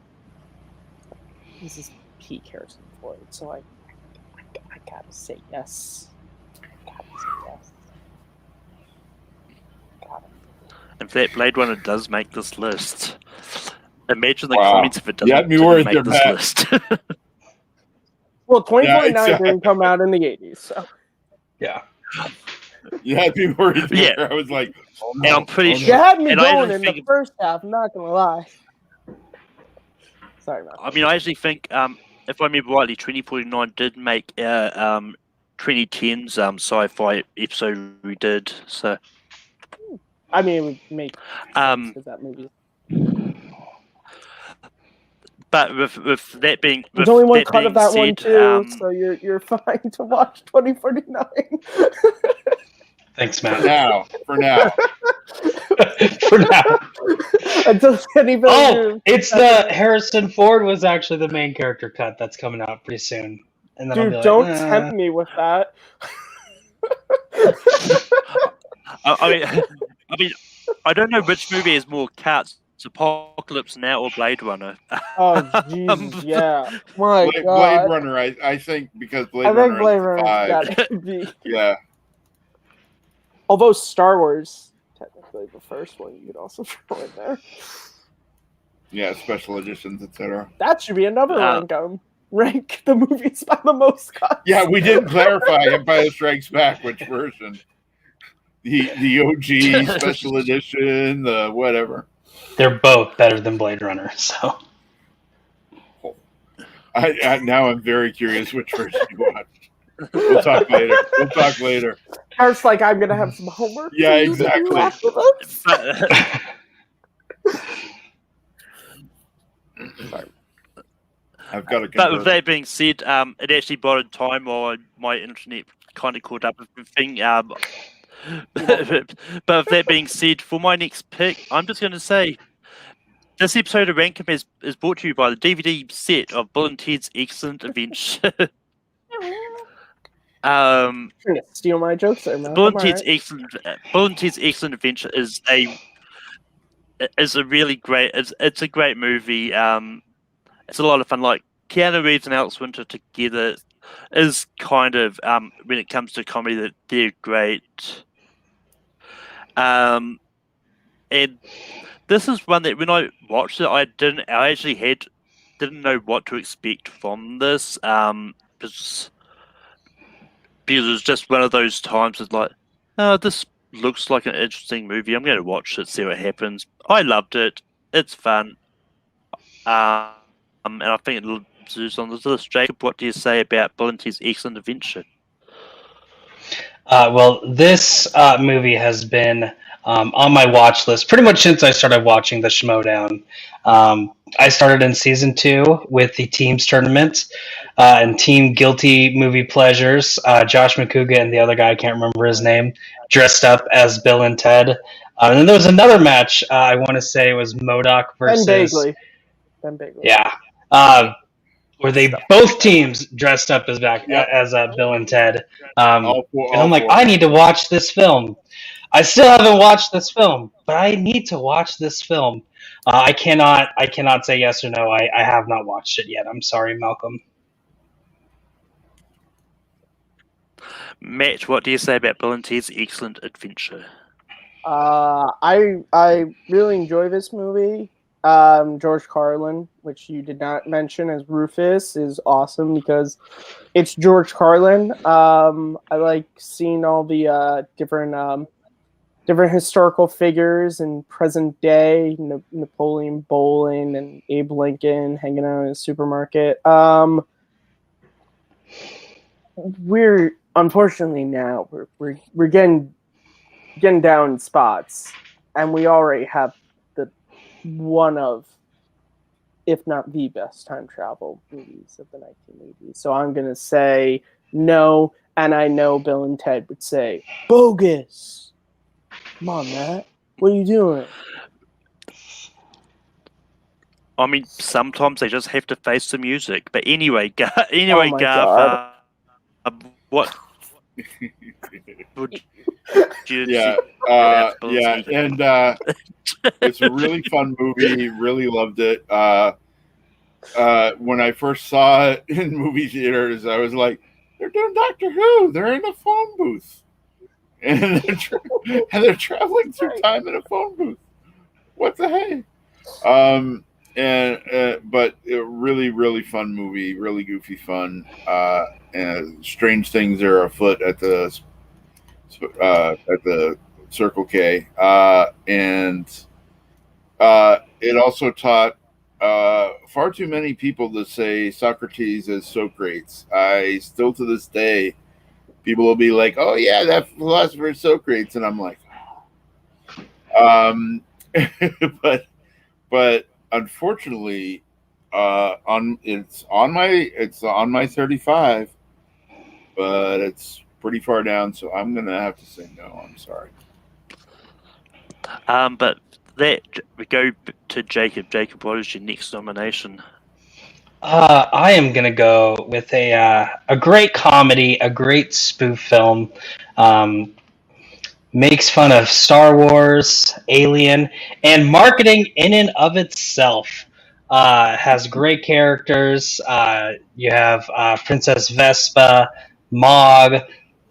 this is peak Harrison Ford, so I gotta say yes. If that Blade Runner does make this list, imagine the comments if it doesn't make this list. Well, 2049 didn't come out in the 80s, so. Yeah. You had me worried there. Yeah. I was like, and I'm pretty sure. You had me going in the first half, I'm not going to lie. Sorry, man. I mean, I actually think, if I remember rightly, 2049 did make 2010's sci-fi episode we did, so. I mean, it would make sense because that movie. But with that being, there's only one cut of that one too, so you're fine to watch 2049. Thanks, Matt. For now. For now. Until anybody it's the Harrison Ford was actually the main character cut that's coming out pretty soon. And then dude, like, don't tempt me with that. I mean, I don't know which movie is more cuts. Apocalypse Now or Blade Runner? Oh, Jesus, yeah. My God. Blade Runner, I think, because Blade Runner gotta be. Yeah. Although Star Wars, technically the first one, you could also throw in there. Yeah, special editions, etc. That should be another rank the movies by the most cuts. Yeah, we didn't clarify Empire Strikes Back which version. The OG special edition, the whatever. They're both better than Blade Runner, so. Now I'm very curious which version you watched. We'll talk later. First, like, I'm gonna have some homework. Yeah, exactly. I've got to. But with that being said, it actually borrowed time while my internet kind of caught up with everything. But with that being said, for my next pick, I'm just going to say this episode of Rankum is brought to you by the DVD set of Bill and Ted's Excellent Adventure. Trying to steal my jokes there, man. Bill and Ted's Excellent Adventure is a really great. It's a great movie. It's a lot of fun. Like Keanu Reeves and Alex Winter together is kind of when it comes to comedy that they're great. And this is one that when I watched it, I actually didn't know what to expect from this. Because it was just one of those times. It's like, oh, this looks like an interesting movie. I'm going to watch it, see what happens. I loved it. It's fun. And I think it deserves on this list. Jacob, what do you say about Bill and Ted's Excellent Adventure? Well, this movie has been on my watch list pretty much since I started watching the Schmodown. I started in season 2 with the teams tournament and Team Guilty Movie Pleasures. Josh McCouga and the other guy, I can't remember his name, dressed up as Bill and Ted. And then there was another match, I want to say it was MODOK versus... Ben Bagley. Yeah. Where they both teams dressed up as Bill and Ted. And I'm like, I need to watch this film. I still haven't watched this film, but I need to watch this film. I cannot say yes or no. I have not watched it yet. I'm sorry, Malcolm. Matt, what do you say about Bill and Ted's Excellent Adventure? I really enjoy this movie. George Carlin, which you did not mention as Rufus, is awesome because it's George Carlin. I like seeing all the different historical figures in present day, Napoleon Bowling and Abe Lincoln hanging out in a supermarket. We're unfortunately now we're getting down in spots, and we already have one of, if not the best time travel movies of the 1980s. So I'm going to say no, and I know Bill and Ted would say, bogus. Come on, Matt. What are you doing? I mean, sometimes they just have to face the music. But anyway, Gav, what would you and it's a really fun movie. Really loved it. When I first saw it in movie theaters, I was like, "They're doing Doctor Who. They're in a phone booth, and they're traveling through time in a phone booth. What the hey?" But a really, really fun movie. Really goofy fun. And strange things are afoot at the Circle K, and it also taught far too many people to say Socrates as Socrates. I still to this day, people will be like, "Oh yeah, that philosopher is Socrates," and I'm like, but unfortunately, it's on my 35, but it's pretty far down, so I'm gonna have to say no. I'm sorry. But that we go to Jacob. Jacob, what is your next nomination? I am gonna go with a great comedy, a great spoof film. Makes fun of Star Wars, Alien, and marketing in and of itself. Has great characters. You have Princess Vespa, Mog,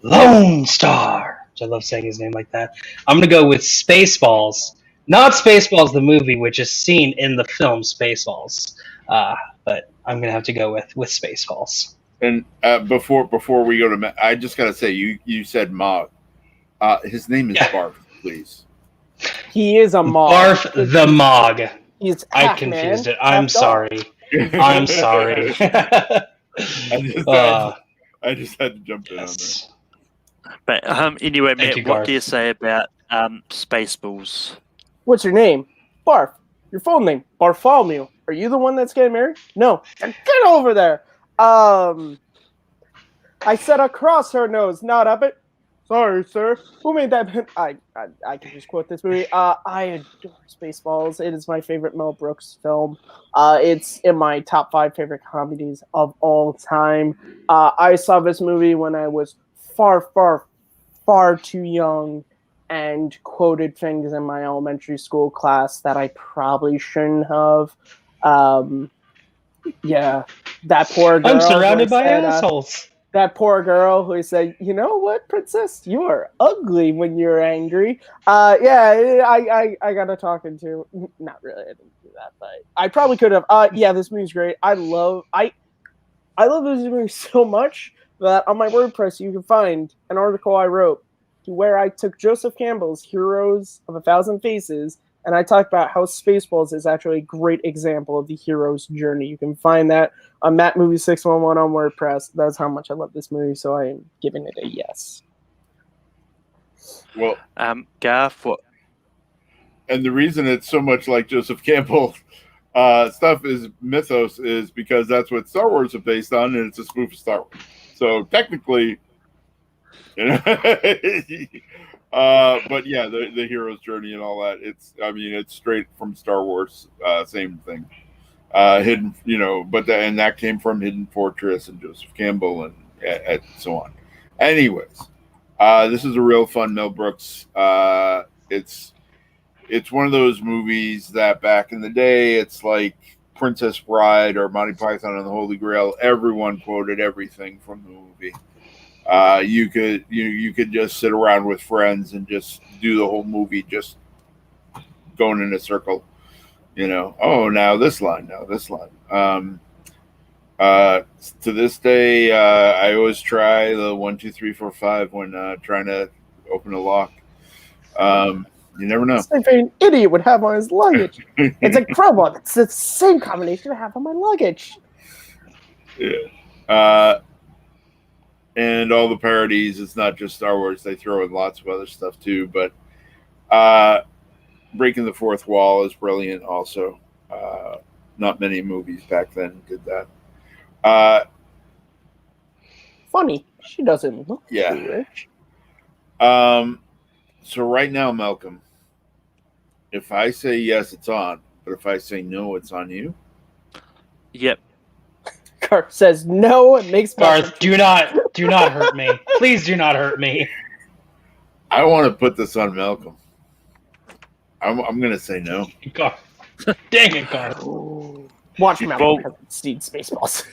Lone Star. much. I love saying his name like that. I'm going to go with Spaceballs. Not Spaceballs, the movie, which is seen in the film Spaceballs. But I'm going to have to go with Spaceballs. And before we go to Matt, I just got to say, you said Mog. His name is Barf, please. He is a Mog. Barf the Mog. He's I confused it. I'm sorry. I'm sorry. I just had to jump in on that. But anyway, Matt, you, what Garth. do you say about Spaceballs? What's your name? Barf. Your full name? Bartholomew. Are you the one that's getting married? No. Then get over there. I said across her nose, not up it. Sorry, sir. Who made that? I can just quote this movie. I adore Spaceballs. It is my favorite Mel Brooks film. It's in my top 5 favorite comedies of all time. I saw this movie when I was far, far, far too young and quoted things in my elementary school class that I probably shouldn't have. Yeah, that poor girl. I'm surrounded by assholes. That poor girl who said, "You know what, princess? You are ugly when you're angry." Yeah, I got a talking to. Not really, I didn't do that, but I probably could have. Yeah, this movie's great. I love this movie so much that on my WordPress you can find an article I wrote where I took Joseph Campbell's Heroes of a Thousand Faces and I talked about how Spaceballs is actually a great example of the hero's journey. You can find that on Matt Movie 611 on WordPress. That's how much I love this movie, so I am giving it a yes. Well, Garth, what? And the reason it's so much like Joseph Campbell stuff is mythos is because that's what Star Wars is based on, and it's a spoof of Star Wars. So technically, you know, but yeah, the hero's journey and all that. It's straight from Star Wars. Same thing. Hidden, and that came from Hidden Fortress and Joseph Campbell and so on. Anyways, this is a real fun Mel Brooks. It's one of those movies that back in the day, it's like Princess Bride or Monty Python and the Holy Grail. Everyone quoted everything from the movie. You could just sit around with friends and just do the whole movie, just going in a circle. Now this line. To this day, I always try the 1, 2, 3, 4, 5 when trying to open a lock. You never know. Same thing an idiot would have on his luggage. It's a crowbar. It's the same combination I have on my luggage. Yeah. And all the parodies, it's not just Star Wars. They throw in lots of other stuff too. But Breaking the Fourth Wall is brilliant also. Not many movies back then did that. Funny. She doesn't look Yeah. too rich. So right now, Malcolm, if I say yes, it's on. But if I say no, it's on you. Yep. Garth says no. It makes Garth, do not hurt me. Please do not hurt me. I want to put this on Malcolm. I'm going to say no. Garth. Dang it, Garth. Watch Malcolm Well- hasn't seen Spaceballs.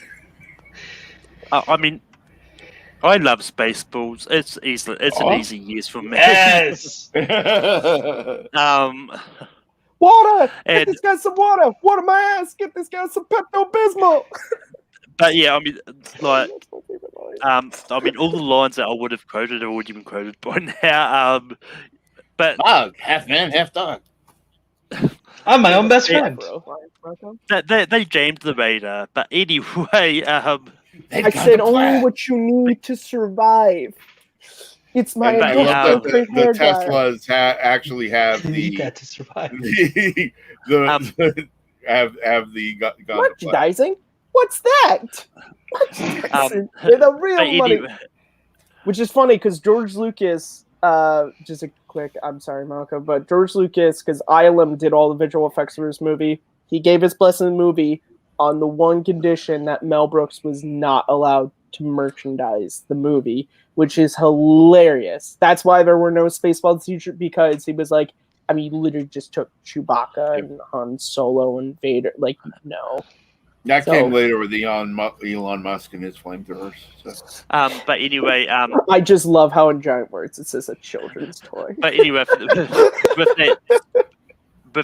I love Spaceballs. It's an easy yes for me. Yes. Water! Get And- this guy some water! Water my ass! Get this guy some Pepto-Bismol! But yeah, all the lines that I would have quoted have already been quoted by now. But Dog, half man, half dog. I'm my own best friend. they jammed the radar. But anyway, I said only what you need to survive. It's my And adult the hair dye. Teslas actually have You the got to survive. have the gun. Merchandising? What's that? Merchandising. With a real but money. anyway, Which is funny because George Lucas, just a quick, I'm sorry, Malcolm, but George Lucas, because ILM did all the visual effects for this movie, he gave his blessing to the movie on the one condition that Mel Brooks was not allowed to merchandise the movie, which is hilarious. That's why there were no Spaceballs t-shirts, because he was like, you literally just took Chewbacca and Han Solo and Vader. Like, no. That came later with Elon Musk and his flamethrowers. So. But anyway, I just love how in giant words it says a children's toy. But anyway, with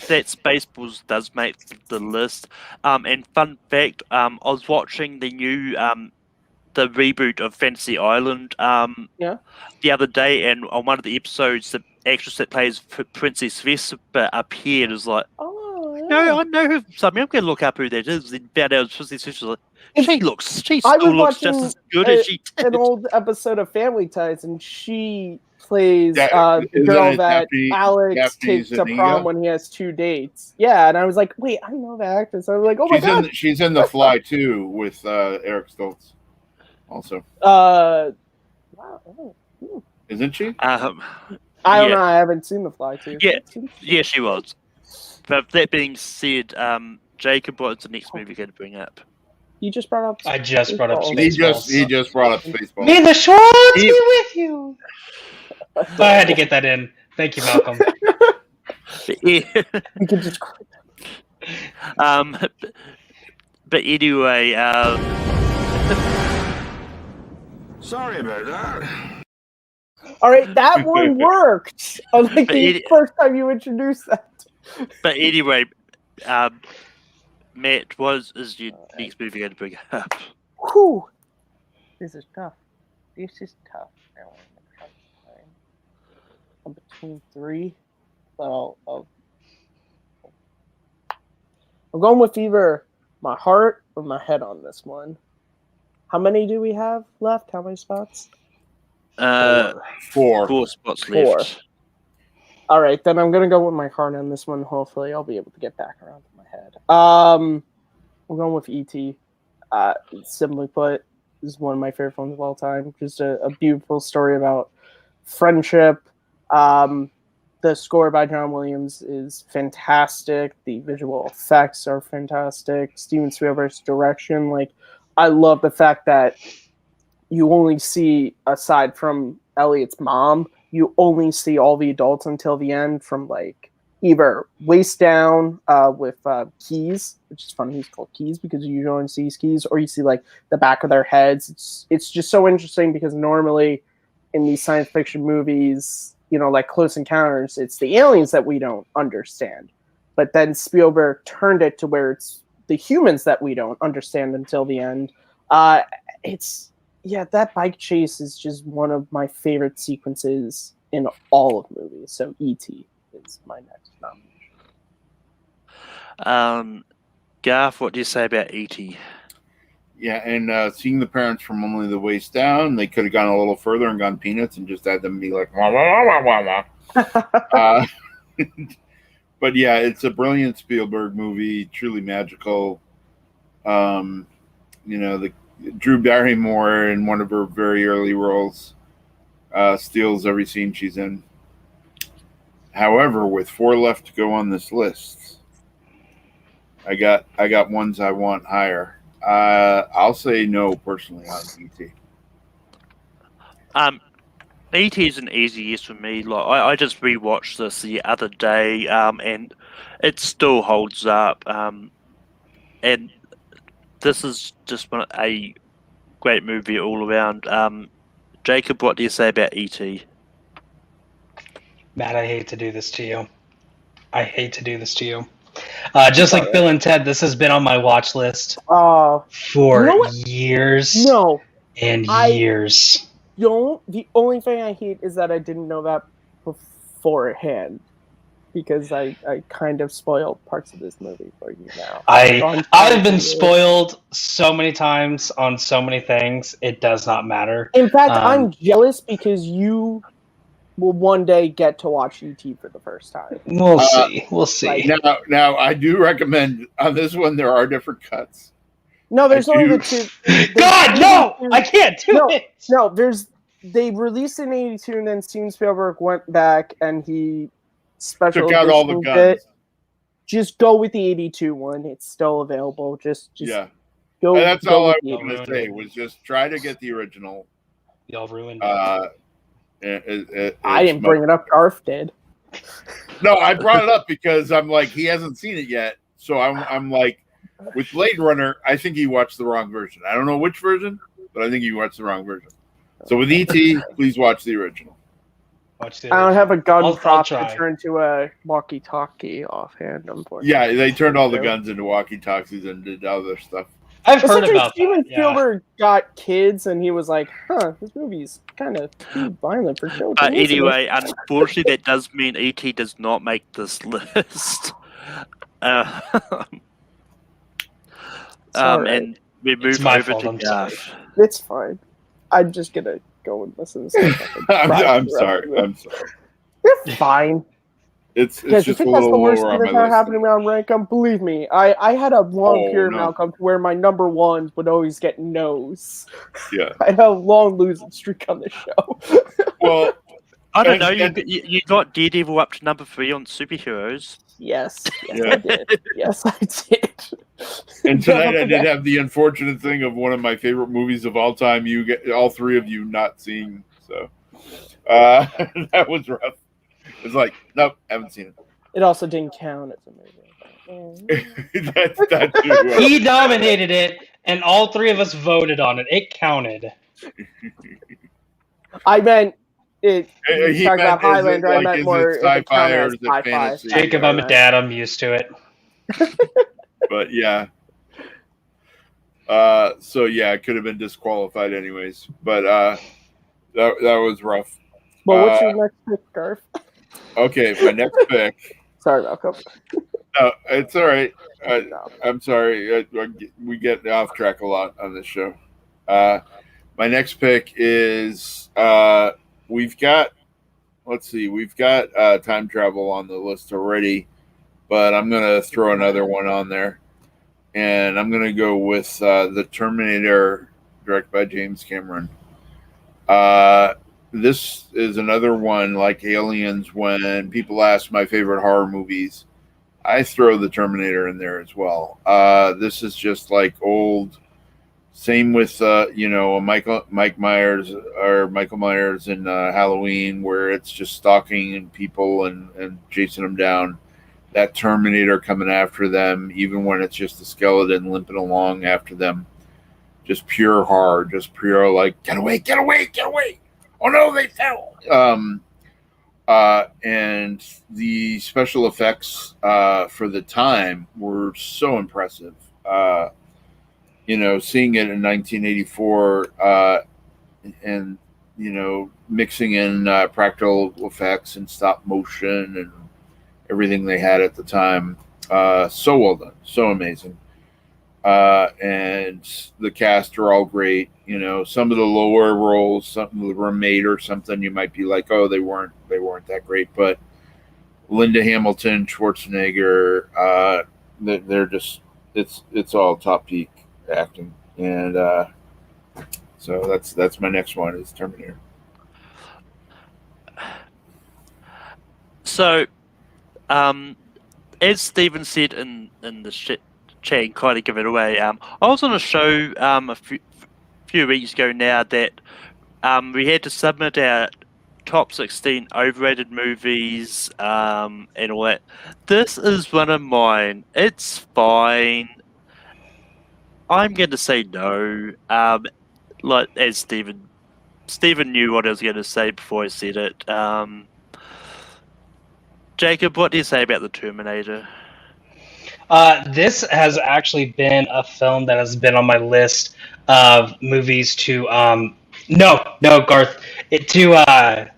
that, Spaceballs does make the list. And fun fact, I was watching the new the reboot of Fantasy Island the other day, and on one of the episodes, the actress that plays Princess Vespa appeared as like, no, I know her from something. I'm going to look up who that is. Then found out Princess Vespa. Like, she still looks just as good as she did. An old episode of Family Ties, and she plays the girl that Alex takes to prom when he has 2 dates. Yeah, and I was like, wait, I know that actress. I was like, oh my god. She's in The Fly too with Eric Stoltz. Also. Wow. Isn't she? I don't know. I haven't seen The Fly too. Yeah, she was. But that being said, Jacob, what's the next movie you're going to bring up? You just brought up. I just brought up Spaceballs. He just brought up Spaceballs. May the Schwartz be with you. I had to get that in. Thank you, Malcolm. You can just. But anyway, Sorry about that. All right, that one worked. Unlike the first time you introduced that. But anyway, Matt, what is your next movie going to bring up? Whew. This is tough. I'm between 3, but I'm going with either my heart or my head on this one. How many do we have left? How many spots? 4 spots left. All right, then I'm gonna go with my heart on this one. Hopefully, I'll be able to get back around to my head. I'm going with E.T. Simply put, this is one of my favorite films of all time. Just a beautiful story about friendship. The score by John Williams is fantastic. The visual effects are fantastic. Steven Spielberg's direction, I love the fact that you only see, aside from Elliot's mom, you only see all the adults until the end, from either waist down with Keys, which is funny he's called Keys because you usually see Keys, or you see the back of their heads. It's just so interesting because normally in these science fiction movies, like Close Encounters, it's the aliens that we don't understand. But then Spielberg turned it to where it's the humans that we don't understand until the end. That bike chase is just one of my favorite sequences in all of movies. So E.T. is my next nomination. Garth, what do you say about E.T.? Yeah, and seeing the parents from only the waist down, they could have gone a little further and gone Peanuts and just had them be like, wah, wah, wah, wah, wah. But yeah, it's a brilliant Spielberg movie, truly magical. The Drew Barrymore in one of her very early roles steals every scene she's in. However, with 4 left to go on this list, I got ones I want higher. I'll say no personally on E.T. E.T. is an easy yes for me. I just rewatched this the other day, and it still holds up. And this is just a great movie all around. Jacob, what do you say about E.T.? Matt, I hate to do this to you. Just like Bill and Ted, this has been on my watch list for years and years. The only thing I hate is that I didn't know that beforehand, because I kind of spoiled parts of this movie for you now. I've been spoiled so many times on so many things, it does not matter. In fact, I'm jealous because you will one day get to watch E.T. for the first time. We'll see. Now, I do recommend on this one there are different cuts. No, there's only the 2. God, no! I can't do it! No, they released in 82, and then Steven Spielberg went back and he took out all the guns. Just go with the 82 one. It's still available. Just go. And that's all I wanted to say was just try to get the original. Y'all ruined it. I didn't bring it up. Garth did. No, I brought it up because I'm like, he hasn't seen it yet. So I'm like, With Blade Runner, I think he watched the wrong version. I don't know which version, but I think he watched the wrong version. So with E.T., please watch the original. I don't have a gun prop to turn to a walkie-talkie offhand, unfortunately. Yeah, they turned all the guns into walkie-talkies and did other stuff. I've heard about Steven that. Spielberg got kids, and he was like, this movie's kind of too violent for children. Anyway, unfortunately, that does mean E.T. does not make this list. And we move over to Garth. It's fine. I'm just going to go and listen to stuff. I'm sorry. You're fine. It's just a little lower on my list. Happening around Rankum, believe me, I had a long period, Malcolm, where my number one would always get no's. Yeah. I had a long losing streak on this show. Well, I don't know. You got Daredevil up to number 3 on superheroes. Yes, I did. Yes, I did. And tonight I did have the unfortunate thing of one of my favorite movies of all time. You get all three of you not seeing, so that was rough. It's like, nope, haven't seen it. It also didn't count as a movie. That's too. He nominated it, and all three of us voted on it. It counted. I meant it. He Talking about Highlander, I meant more sci-fi or is it sci-fi. fantasy? Jacob, I'm a dad. I'm used to it. But yeah. So yeah, it could have been disqualified anyways. But that was rough. Well, what's your next pick, Garth? Okay, my next pick. Sorry, Malcolm. No, it's all right. I'm sorry. We get off track a lot on this show. My next pick is we've got time travel on the list already, but I'm gonna throw another one on there, and I'm gonna go with the Terminator, directed by James Cameron. This is another one like Aliens. When people ask my favorite horror movies, I throw the Terminator in there as well. This is just like old. Same with Michael Myers in Halloween, where it's just stalking people and chasing them down. That Terminator coming after them, even when it's just a skeleton limping along after them. Just pure horror, just pure like get away, get away, get away. Oh no, they fell. And the special effects for the time were so impressive. Seeing it in 1984 and mixing in practical effects and stop motion and everything they had at the time, so well done, so amazing. And the cast are all great. Some of the lower roles, some of the roommate or something, you might be like, oh, they weren't that great. But Linda Hamilton, Schwarzenegger, they're just it's all top peak acting. And so that's my next one is Terminator. So, as Stephen said in the chat, kind of give it away. I was on a show a few weeks ago now that we had to submit our top 16 overrated movies and all that. This is one of mine. It's fine. I'm going to say no. Like as Stephen knew what I was going to say before I said it. Jacob, what do you say about the Terminator? This has actually been a film that has been on my list of movies to Garth, to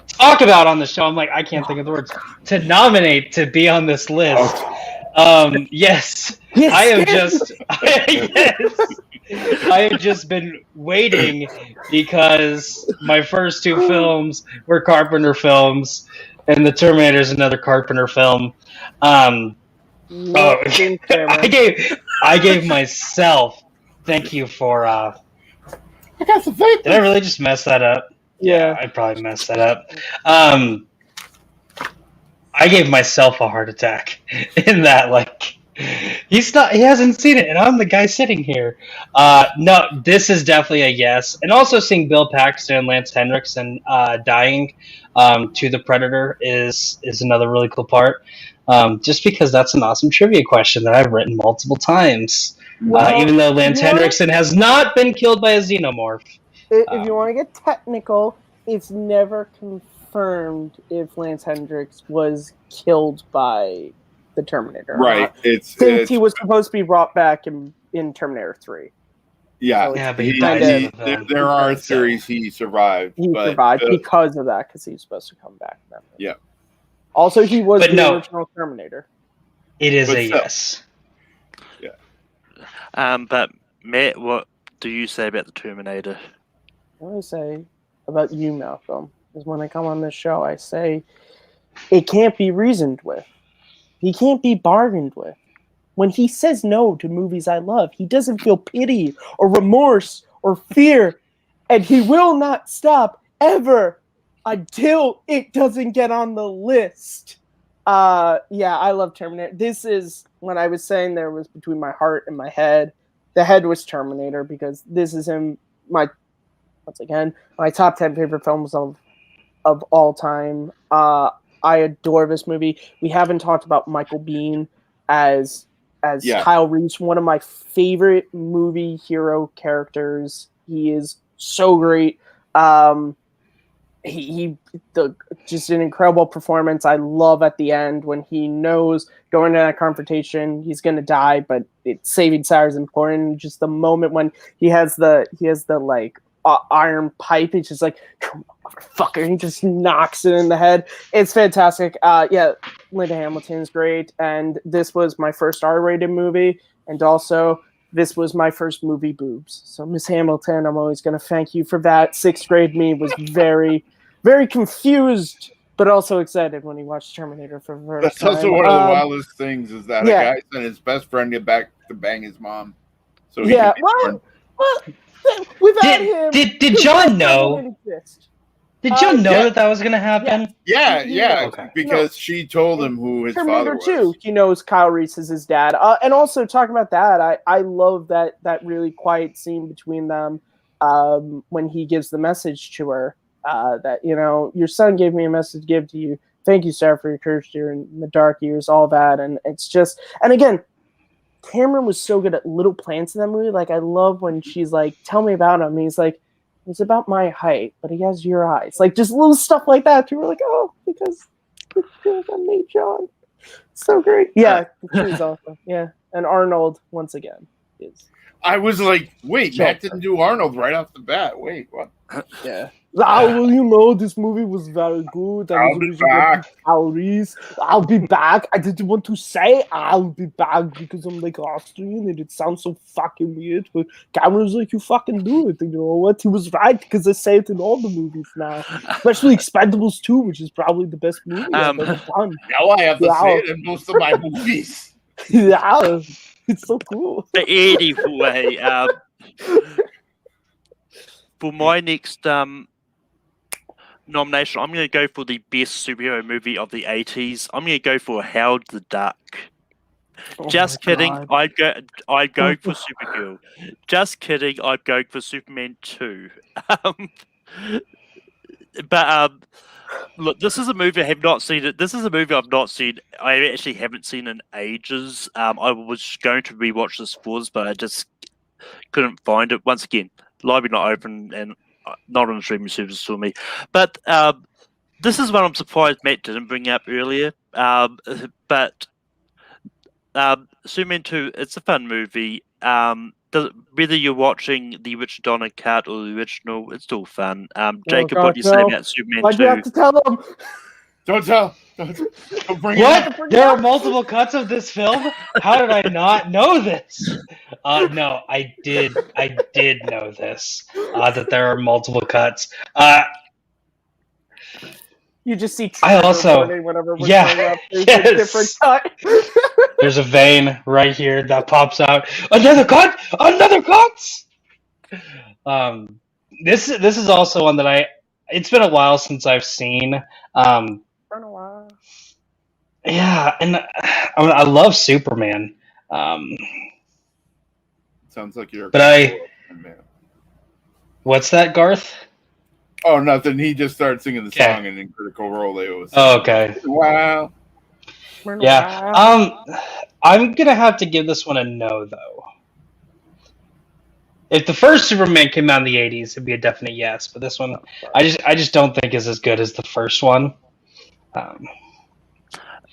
talk about on the show. I'm like, I can't think of the words to nominate to be on this list. Yes, I have just I have just been waiting because my first two films were Carpenter films, and the Terminator is another Carpenter film. I gave myself. Thank you for. I got some faith. Did I really just mess that up? Yeah, I probably messed that up. I gave myself a heart attack in that. Like, he hasn't seen it, and I'm the guy sitting here. No, this is definitely a yes. And also seeing Bill Paxton and Lance Henriksen dying to the Predator is another really cool part. just because that's an awesome trivia question that I've written multiple times. Well, Even though Lance you know what? Henriksen has not been killed by a xenomorph. If you want to get technical, it's never confirmed if Lance Hendricks was killed by the Terminator. or Right. not, It's since he was supposed to be brought back in Terminator 3. yeah. So Yeah, but He- he died in the there, film. there are So- theories he survived. He but, survived because of that, because he was supposed to come back. Yeah. Also, he was But the no. original Terminator. It is But a still. yes. But Matt, what do you say about the Terminator? What I say about you, Malcolm, is when I come on this show, I say it can't be reasoned with. He can't be bargained with. When he says no to movies I love, he doesn't feel pity or remorse or fear, and he will not stop ever until it doesn't get on the list. Yeah, I love Terminator. This is when I was saying there was between my heart and my head. The head was Terminator because this is him. My top 10 favorite films of all time. I adore this movie. We haven't talked about Michael Biehn as Yeah. Kyle Reese, one of my favorite movie hero characters. He is so great. Just an incredible performance. I love at the end when he knows going into that confrontation he's going to die, but saving Sarah is important. Just the moment when he has the like iron pipe, he's just like, come on, motherfucker, and he just knocks it in the head. It's fantastic. Yeah, Linda Hamilton's great, and this was my first R-rated movie, and also this was my first movie boobs. So Miss Hamilton, I'm always going to thank you for that. Sixth grade me was very, very confused, but also excited when he watched Terminator for the first time. That's also one of the wildest things is that yeah. a guy sent his best friend to back to bang his mom. So he Yeah, could be born. well, without him, Did John know? wouldn't exist. Did John know yeah. that was going to happen? Yeah, He yeah, knows. Okay. because she told him who his father Terminator was. 2, he knows Kyle Reese is his dad. And also, talking about that, I love that really quiet scene between them when he gives the message to her that, your son gave me a message to give to you. Thank you, sir, for your courage during the dark years, all that. And it's just, and again, Cameron was so good at little plants in that movie. Like, I love when she's like, tell me about him. And he's like, he's about my height, but he has your eyes. Like, just little stuff like that. You were like, oh, because I made John. So great. Yeah, she was awesome. Yeah. And Arnold, once again, is. I was like, wait, Sure. Matt didn't do Arnold right off the bat. Wait, what? Yeah. Well, this movie was very good. I'll be back. I'll be back. I didn't want to say I'll be back because I'm like Austrian and it sounds so fucking weird. But Cameron's like, you fucking do it. And you know what? He was right because I say it in all the movies now, especially Expendables 2, which is probably the best movie I've ever done. Now I have to Yeah. say it in most of my movies. Yeah, it's so cool. But anyway, for my next nomination, I'm going to go for the best superhero movie of the 80s. I'm going to go for Howard the Duck. Just kidding. God. I'd go for Supergirl. Just kidding. I'd go for Superman 2. But look, this is a movie I have not seen. This is a movie I've not seen. I actually haven't seen in ages. I was going to rewatch this for this, but I just couldn't find it. Once again, library not open and not on the streaming service for me. But this is one I'm surprised Matt didn't bring up earlier. But Superman 2, it's a fun movie. Whether you're watching the Richard Donner cut or the original, it's still fun. Jacob, God, what do you say no. about Superman Why'd 2? you have to tell them? Don't tell. Don't bring it up. What? There are multiple cuts of this film? How did I not know this? No, I did know this. That there are multiple cuts. You just see I also- recording whenever we're yeah, showing up. There's yes. a different cut. There's a vein right here that pops out. Another cut! Another cut! This is also one that it's been a while since I've seen. Been a while. Yeah, and I love Superman. Sounds like you're. But what's that, Garth? Oh, nothing. He just started singing the Okay. song, and in Critical Role, they was. Oh, okay. Wow. Yeah. I'm gonna have to give this one a no, though. If the first Superman came out in the '80s, it'd be a definite yes. But this one, I just don't think is as good as the first one.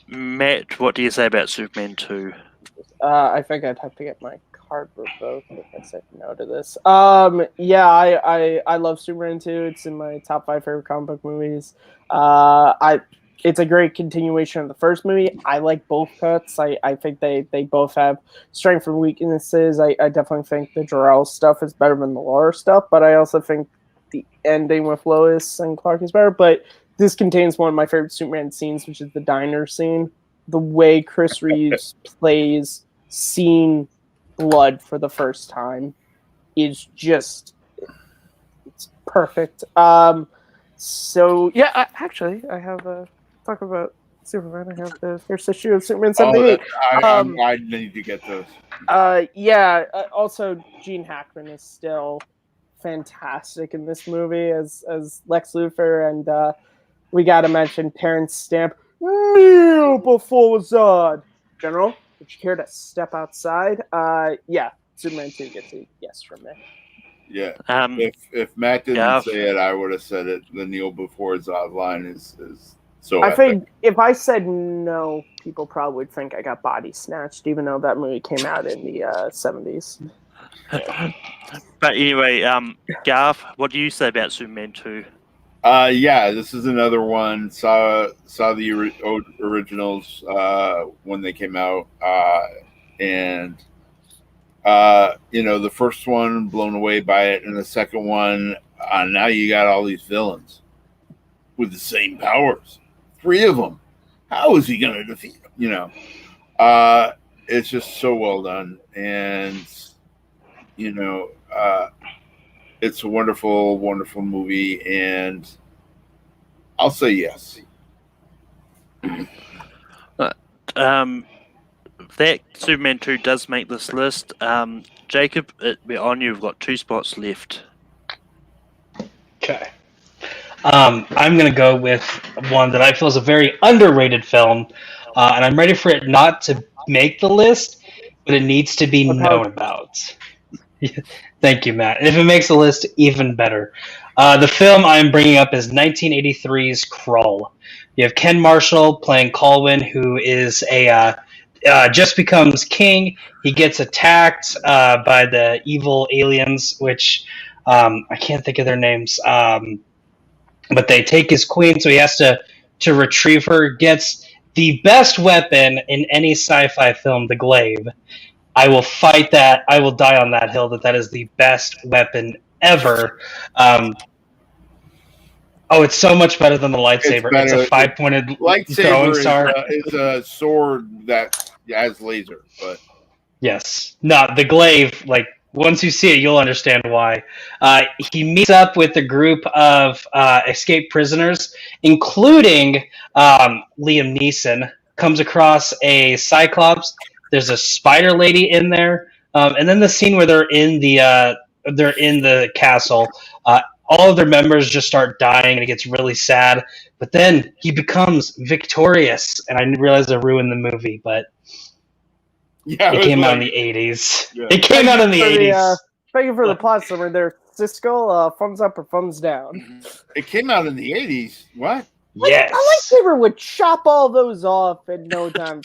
Matt, what do you say about Superman 2? I think I'd have to get my card for both if I said no to this. Yeah, I love Superman 2. It's in my top 5 favorite comic book movies. It's a great continuation of the first movie. I like both cuts. I think they both have strengths and weaknesses. I definitely think the Jor-El stuff is better than the Laura stuff, but I also think the ending with Lois and Clark is better. But this contains one of my favorite Superman scenes, which is the diner scene. The way Chris Reeves plays seeing blood for the first time is just it's perfect. So yeah, actually, I have talk about Superman. I have the first issue of Superman 78. I need to get those. Also, Gene Hackman is still fantastic in this movie as Lex Luthor, and we got to mention Terrence Stamp. Kneel before Zod. General, would you care to step outside? Yeah, Superman 2 gets a yes from me. Yeah. If Matt didn't say it, I would have said it. The kneel before Zod line is so I epic. think if I said no, people probably would think I got body snatched, even though that movie came out in the 70s. But anyway, Garth, what do you say about Superman 2? Yeah, this is another one. Saw the originals when they came out, and the first one blown away by it, and the second one now you got all these villains with the same powers, 3 of them. How is he going to defeat them? It's just so well done, and it's a wonderful, wonderful movie, and I'll say yes. That Superman 2 does make this list. Jacob, we're on you. We've got 2 spots left. Okay. I'm going to go with one that I feel is a very underrated film, and I'm ready for it not to make the list, but it needs to be known about. Thank you, Matt. And if it makes the list, even better. The film I'm bringing up is 1983's Krull. You have Ken Marshall playing Colwyn, who is just becomes king. He gets attacked by the evil aliens, which I can't think of their names. But they take his queen, so he has to retrieve her. Gets the best weapon in any sci-fi film, the glaive. I will fight that. I will die on that hill that is the best weapon ever. It's so much better than the lightsaber. It's a 5-pointed throwing star. It's a sword that has laser, but yes, no, the glaive. Like once you see it, you'll understand why. He meets up with a group of escaped prisoners, including Liam Neeson. Comes across a Cyclops. There's a spider lady in there, and then the scene where they're in the castle. All of their members just start dying, and it gets really sad. But then he becomes victorious, and I realized I ruined the movie, but it came out in the 80s. Yeah. It came out in the 80s. Thank you for the plot summary there, Siskel. Thumbs up or thumbs down? It came out in the 80s. What? Yes. A lightsaber would chop all those off in no time.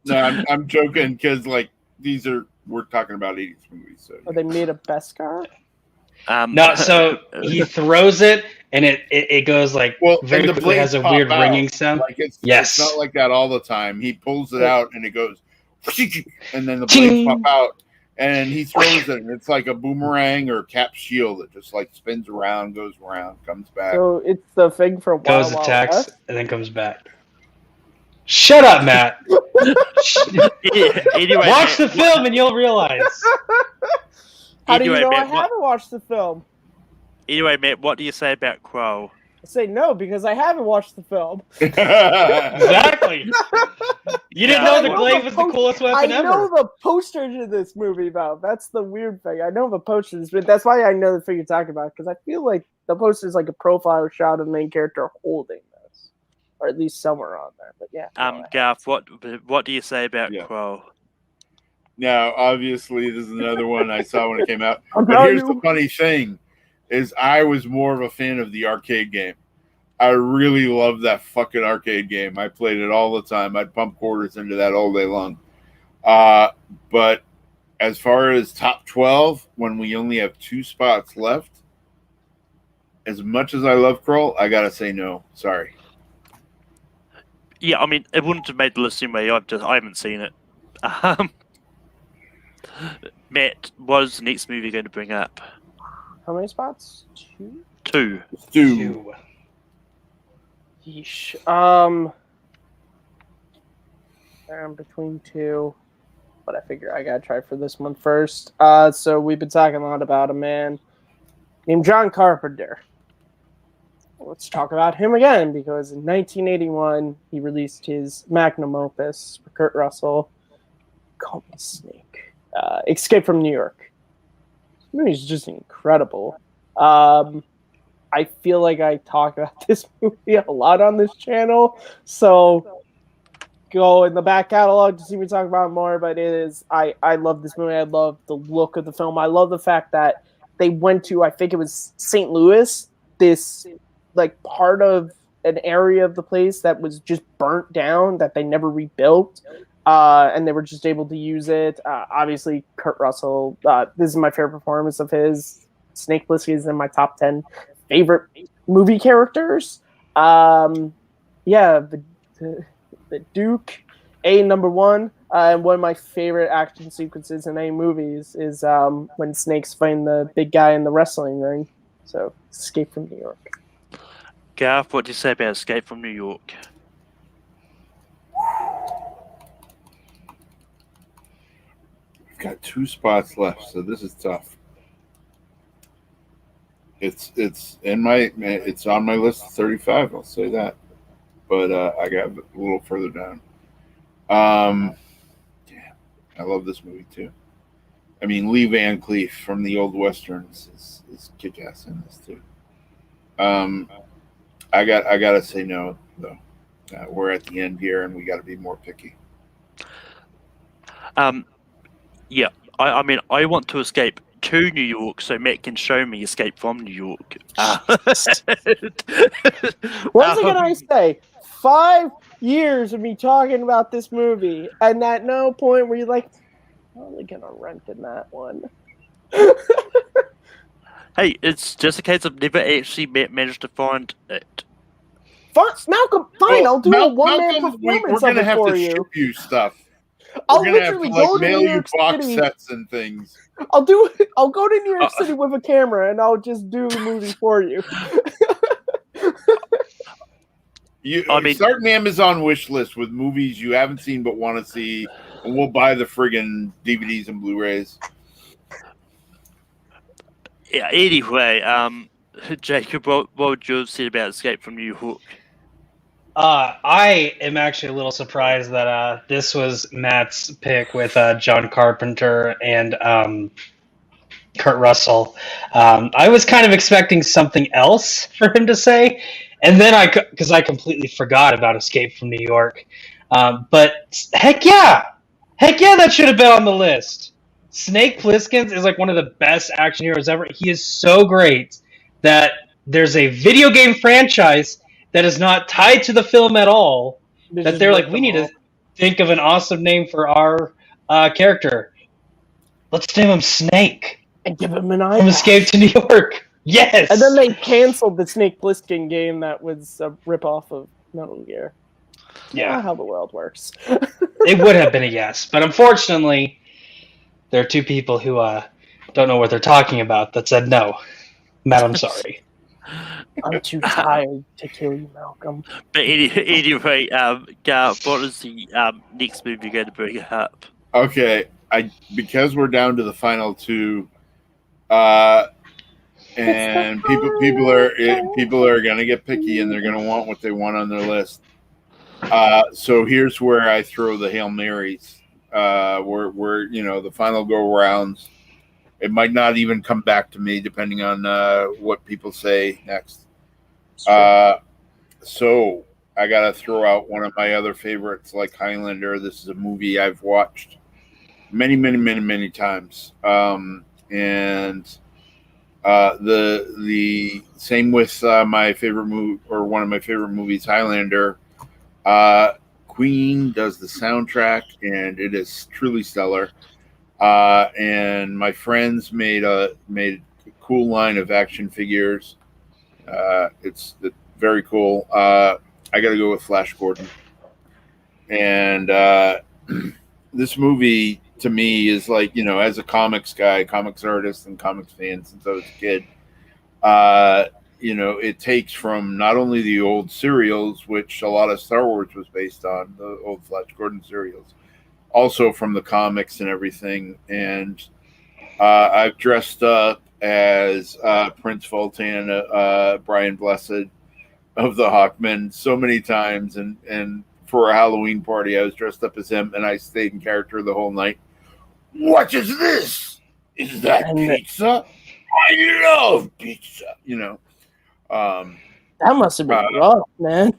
No, I'm joking because we're talking about 80s movies. So, Are they made of Beskar? No, so he throws it, and it goes very quickly. Has a weird ringing sound. It's not like that all the time. He pulls it out, and it goes, and then the blades pop out, and he throws it, and it's like a boomerang or Cap's shield that just spins around, goes around, comes back. So it's the thing for goes attacks and then comes back. Shut up, Matt. Anyway, watch the film and you'll realize. How do you know I haven't watched the film? Anyway, Matt, what do you say about Krull? I say no because I haven't watched the film. Exactly. You didn't know the glaive was the coolest weapon ever. I know the posters of this movie, though. That's the weird thing. I know the posters, but that's why I know the thing you're talking about, because I feel like the poster is like a profile shot of the main character holding this. or at least somewhere on there. But yeah. Garth, what do you say about Crow? Now, obviously, this is another one I saw when it came out. I'm But telling here's you. the funny thing: is I was more of a fan of the arcade game. I really loved that fucking arcade game. I played it all the time. I'd pump quarters into that all day long. But as far as top 12, when we only have 2 spots left, as much as I love Kroll, I gotta say no. Sorry. Yeah, I mean, it wouldn't have made the list anyway. I haven't seen it. Matt, what is the next movie going to bring up? How many spots? 2. 2. Yeesh. I'm between 2, but I figure I gotta try for this one first. So we've been talking a lot about a man named John Carpenter. Let's talk about him again, because in 1981 he released his magnum opus for Kurt Russell, Call Me Snake, Escape from New York. This movie is just incredible. I feel like I talk about this movie a lot on this channel, so go in the back catalog to see me talk about it more. But I love this movie. I love the look of the film. I love the fact that they went to, I think it was St. Louis, this like part of an area of the place that was just burnt down, that they never rebuilt, and they were just able to use it. Obviously, Kurt Russell, this is my favorite performance of his. Snake Plissken is in my top 10 favorite movie characters. The Duke, number 1, and one of my favorite action sequences in any movies is when Snake's fighting the big guy in the wrestling ring. So, Escape from New York. Garth, what do you say about Escape from New York? We've got 2 spots left, so this is tough. It's on my list of 35. I'll say that, but I got a little further down. Damn, I love this movie too. I mean, Lee Van Cleef from the old westerns is kick-ass in this too. I gotta say no though. We're at the end here, and we got to be more picky. Yeah, I mean, I want to escape to New York so Matt can show me Escape from New York. Once again, I say 5 years of me talking about this movie, and at no point were you like, I'm only gonna rent in that one. Hey, it's just a case of never actually managed to find it. Malcolm, fine, I'll do a one-man Malcolm, performance we're of gonna it have for to you. ship you stuff. I'll We're gonna have to literally go to mail New you York box City. sets and things. I'll go to New York City with a camera, and I'll just do the movie for you. I mean, start an Amazon wish list with movies you haven't seen but want to see, and we'll buy the friggin' DVDs and Blu-rays. Yeah. Anyway, Jacob, what would you have said about Escape from New York? I am actually a little surprised that this was Matt's pick with John Carpenter and Kurt Russell. I was kind of expecting something else for him to say, and then because I completely forgot about Escape from New York. But heck yeah, that should have been on the list. Snake Plissken is like one of the best action heroes ever. He is so great that there's a video game franchise that is not tied to the film at all. That they're like, we need to think of an awesome name for our character. Let's name him Snake. And give him an eye. From Escape to New York. Yes! And then they canceled the Snake Plissken game that was a ripoff of Metal Gear. Yeah. How the world works. It would have been a yes, but unfortunately, there are 2 people who don't know what they're talking about that said no. Matt, I'm sorry. I'm too tired to kill you, Malcolm. But anyway, Garth, what is the next movie you're going to bring up? Okay, because we're down to the final 2, and people are gonna get picky, and they're gonna want what they want on their list. So here's where I throw the Hail Marys. Where the final go rounds. It might not even come back to me, depending on what people say next. So I gotta throw out one of my other favorites, like Highlander. This is a movie I've watched many times, and the same with my favorite movie, or one of my favorite movies, Highlander. Queen does the soundtrack, and it is truly stellar. And my friends made a cool line of action figures. It's very cool. I got to go with Flash Gordon. And this movie to me is like, as a comics guy, comics artist, and comics fan since I was a kid, it takes from not only the old serials, which a lot of Star Wars was based on, the old Flash Gordon serials, also from the comics and everything. And I've dressed up as Prince Voltan, Brian Blessed of the Hawkmen so many times, and for a Halloween party I was dressed up as him, and I stayed in character the whole night. What is this? Is that pizza? I love pizza. That must have been rough, man.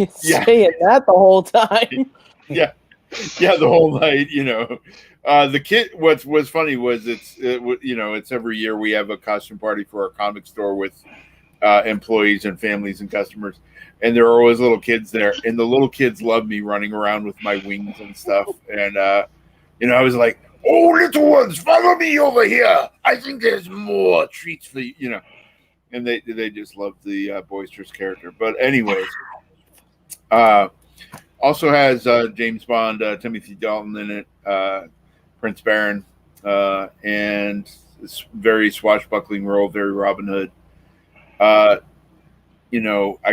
Saying that the whole time. Yeah, the whole night. The kid. What was funny was it's every year we have a costume party for our comic store with employees and families and customers, and there are always little kids there, and the little kids love me running around with my wings and stuff. And I was like, "Oh, little ones, follow me over here. I think there's more treats for you." And they just love the boisterous character. But anyways, also has James Bond, Timothy Dalton in it, Prince Baron, and it's very swashbuckling role, very Robin Hood. I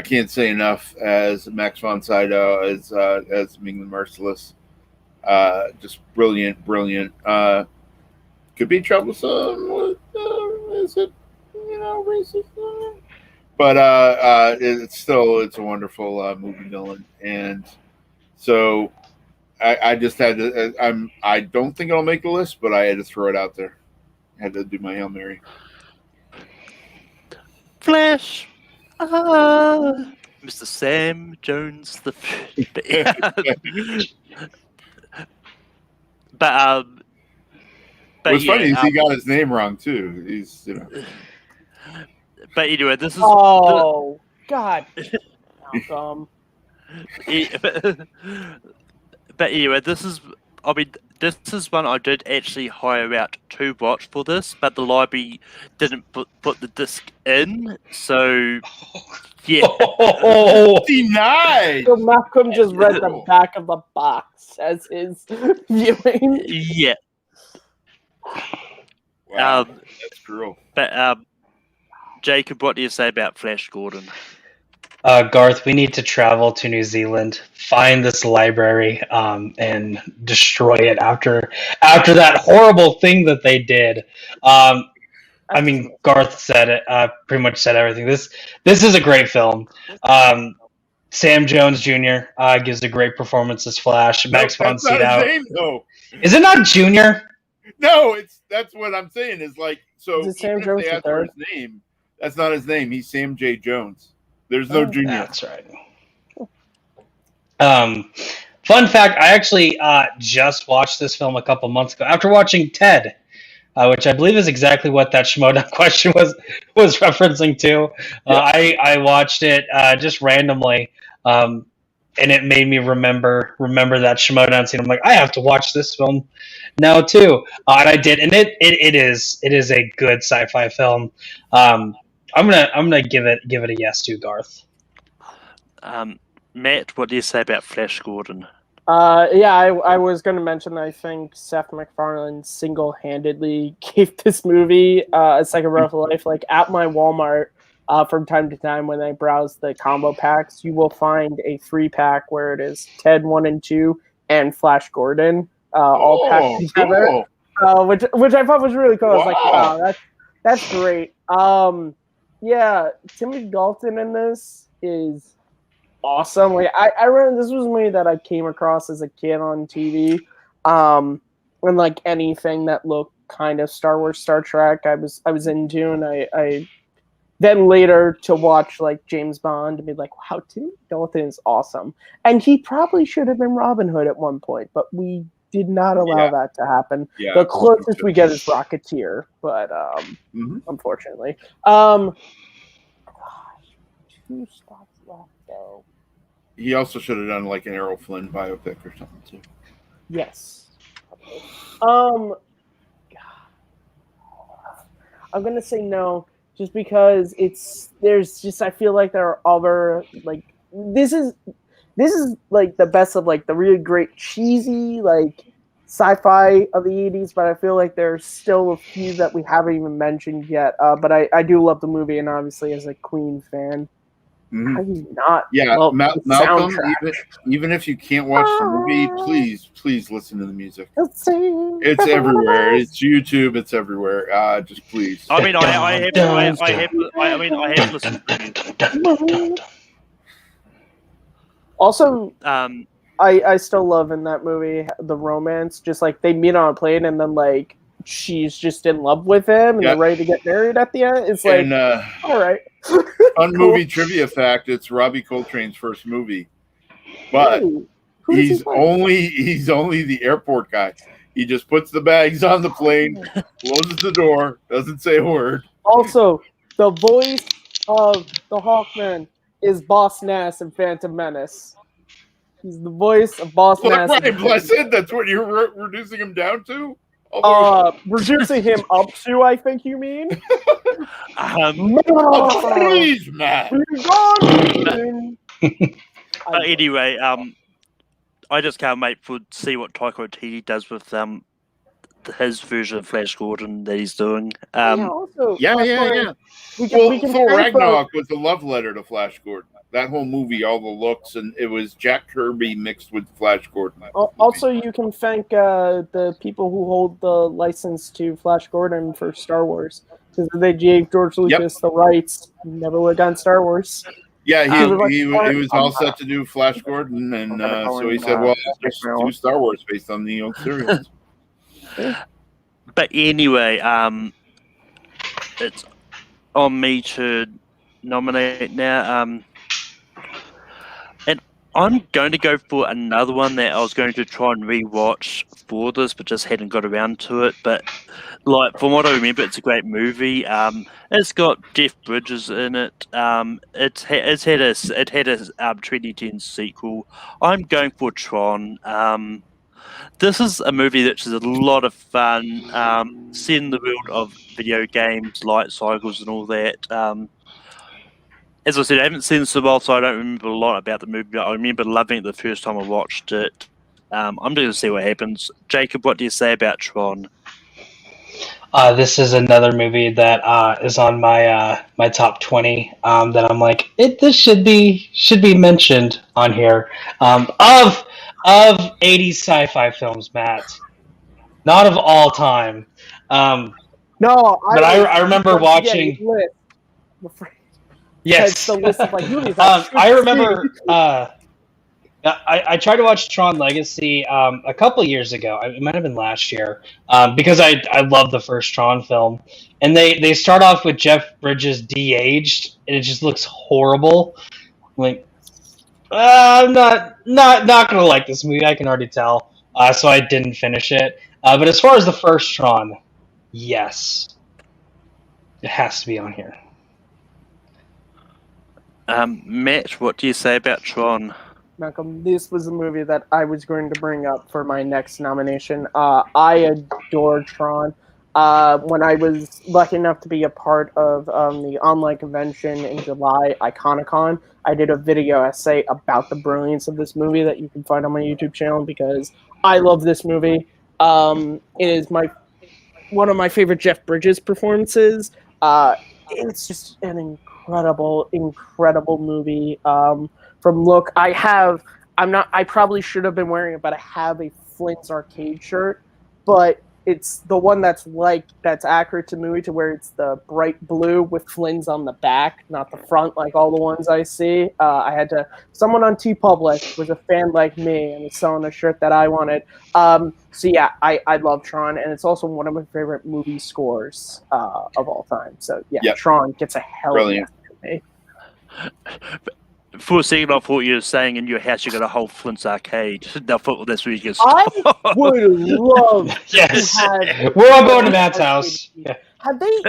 can't say enough as Max von Sydow, as Ming the Merciless. Just brilliant. Could be troublesome with, is it, racist? But it's a wonderful movie villain. And so I just had to, I don't think it'll make the list, but I had to throw it out there. I had to do my Hail Mary. Flash. Mr. Sam Jones the but what's funny is he got his name wrong too. He's But anyway, this is God. But anyway, this is one I did actually hire out to watch for this, but the library didn't put the disc in, so yeah. Denied. So Malcolm just read the back of the box as his viewing. Yeah. Wow, that's cruel. But Jacob, what do you say about Flash Gordon? Garth, we need to travel to New Zealand, find this library, and destroy it after that horrible thing that they did. I mean, Garth said it. Pretty much said everything. This is a great film. Sam Jones Jr. Gives a great performance as Flash. Max von Sydow. Is it not Junior? No, that's what I'm saying. Is like, so is it Sam even Jones if they ask for his name, that's not his name. He's Sam J. Jones. There's no Junior. That's right. Fun fact: I actually just watched this film a couple months ago after watching Ted, which I believe is exactly what that Schmoedown question was referencing to. I watched it just randomly, and it made me remember that Schmoedown scene. I'm like, I have to watch this film now too, and I did, and it is a good sci-fi film. I'm gonna give it a yes to Garth. Matt, what do you say about Flash Gordon? I was going to mention that I think Seth MacFarlane single-handedly gave this movie a second run of life. Like at my Walmart, from time to time when I browse the combo packs, you will find a 3-pack where it is Ted 1 and 2 and Flash Gordon all packed together, cool. Which I thought was really cool. Wow. I was like, wow, that's great. Yeah, Timothy Dalton in this is awesome. Like I remember this was a movie that I came across as a kid on TV. And like anything that looked kind of Star Wars, Star Trek, I was into, and I then later to watch like James Bond and be like, wow, Tim Dalton is awesome. And he probably should have been Robin Hood at one point, but we did not allow that to happen. Yeah, the closest we get is Rocketeer, but unfortunately. Gosh, 2 spots left though. He also should have done like an Errol Flynn biopic or something too. Yes. I'm gonna say no, just because I feel like there are other like this is like the best of like the really great cheesy like sci-fi of the 80s, but I feel like there's still a few that we haven't even mentioned yet. But I do love the movie, and obviously as a Queen fan, how do you not love the Malcolm, soundtrack? even if you can't watch the movie, please listen to the music. It's everywhere. It's YouTube. It's everywhere. Just please. I mean, I have listened to the music. Also, I still love in that movie the romance. Just like they meet on a plane, and then like she's just in love with him, and they're ready to get married at the end. It's like, all right. Fun movie trivia fact: it's Robbie Coltrane's first movie, but he's only the airport guy. He just puts the bags on the plane, closes the door, doesn't say a word. Also, the voice of the Hawkman is Boss Nass in Phantom Menace. He's the voice of Boss Nass. Right, Blessed. That's what you're reducing him down to. Reducing him up to, I think you mean. Please, man. Anyway, I just can't wait to see what Taika Waititi does with his version of Flash Gordon that he's doing. Yeah. Full Ragnarok was a love letter to Flash Gordon. That whole movie, all the looks, and it was Jack Kirby mixed with Flash Gordon. Also, you can thank the people who hold the license to Flash Gordon for Star Wars, because they gave George Lucas the rights. Never would have done Star Wars. Yeah, he was all set to do Flash Gordon, and so he said, "Well, let's do Star Wars based on the old serials." But anyway, it's on me to nominate now. And I'm going to go for another one that I was going to try and rewatch for this, but just hadn't got around to it. But like from what I remember, it's a great movie. It's got Jeff Bridges in it. It had a 2010 sequel. I'm going for Tron. This is a movie that is a lot of fun. Set in the world of video games, light cycles, and all that. As I said, I haven't seen this in a while, so I don't remember a lot about the movie, but I remember loving it the first time I watched it. I'm just going to see what happens. Jacob, what do you say about Tron? This is another movie that is on my my top 20 that I'm like, this should be mentioned on here. Of 80s sci-fi films, Matt. Not of all time. No, but I remember watching. Yes. The list of, like, I remember. I tried to watch Tron Legacy a couple years ago. It might have been last year because I love the first Tron film, and they start off with Jeff Bridges de-aged, and it just looks horrible. Like, I'm not gonna like this movie. I can already tell. So I didn't finish it. But as far as the first Tron, yes, it has to be on here. Matt, what do you say about Tron? Malcolm, this was a movie that I was going to bring up for my next nomination. I adore Tron. When I was lucky enough to be a part of the online convention in July, Iconicon, I did a video essay about the brilliance of this movie that you can find on my YouTube channel because I love this movie. It is one of my favorite Jeff Bridges performances. It's just an incredible movie. From look, I probably should have been wearing it, but I have a Flint's arcade shirt. But it's the one that's accurate to the movie, to where it's the bright blue with Flynn's on the back, not the front like all the ones I see. Someone on TeePublic was a fan like me and was selling a shirt that I wanted. So yeah, I love Tron, and it's also one of my favorite movie scores of all time. So yeah, Tron gets a hell of a me. For a second, I thought you were saying in your house you got a whole Flint's arcade. I thought that's where you get I would love Yes. to have. We're all going to Matt's house. Yeah. Have they?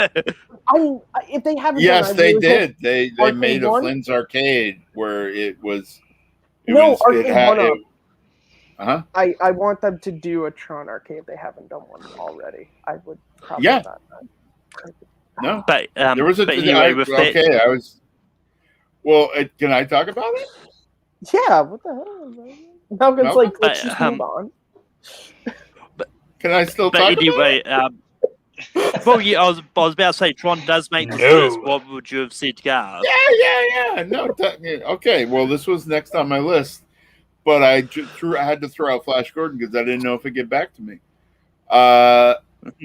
If they haven't. Yes, they really did. They Arcade made a 1? Flynn's arcade where it was. Arcade 1 Uh-huh. I want them to do a Tron arcade. They haven't done one already. I would probably not. No, but there was a. but anyway, with that, I was. Well, can I talk about it? Yeah, what the hell? Malcolm's No, like, let's just move on. Can I still but talk anyway, well, yeah, I was about to say Tron does make this list. What would you have said, Garth? Yeah. No, okay. Well, this was next on my list, but I had to throw out Flash Gordon because I didn't know if it'd get back to me.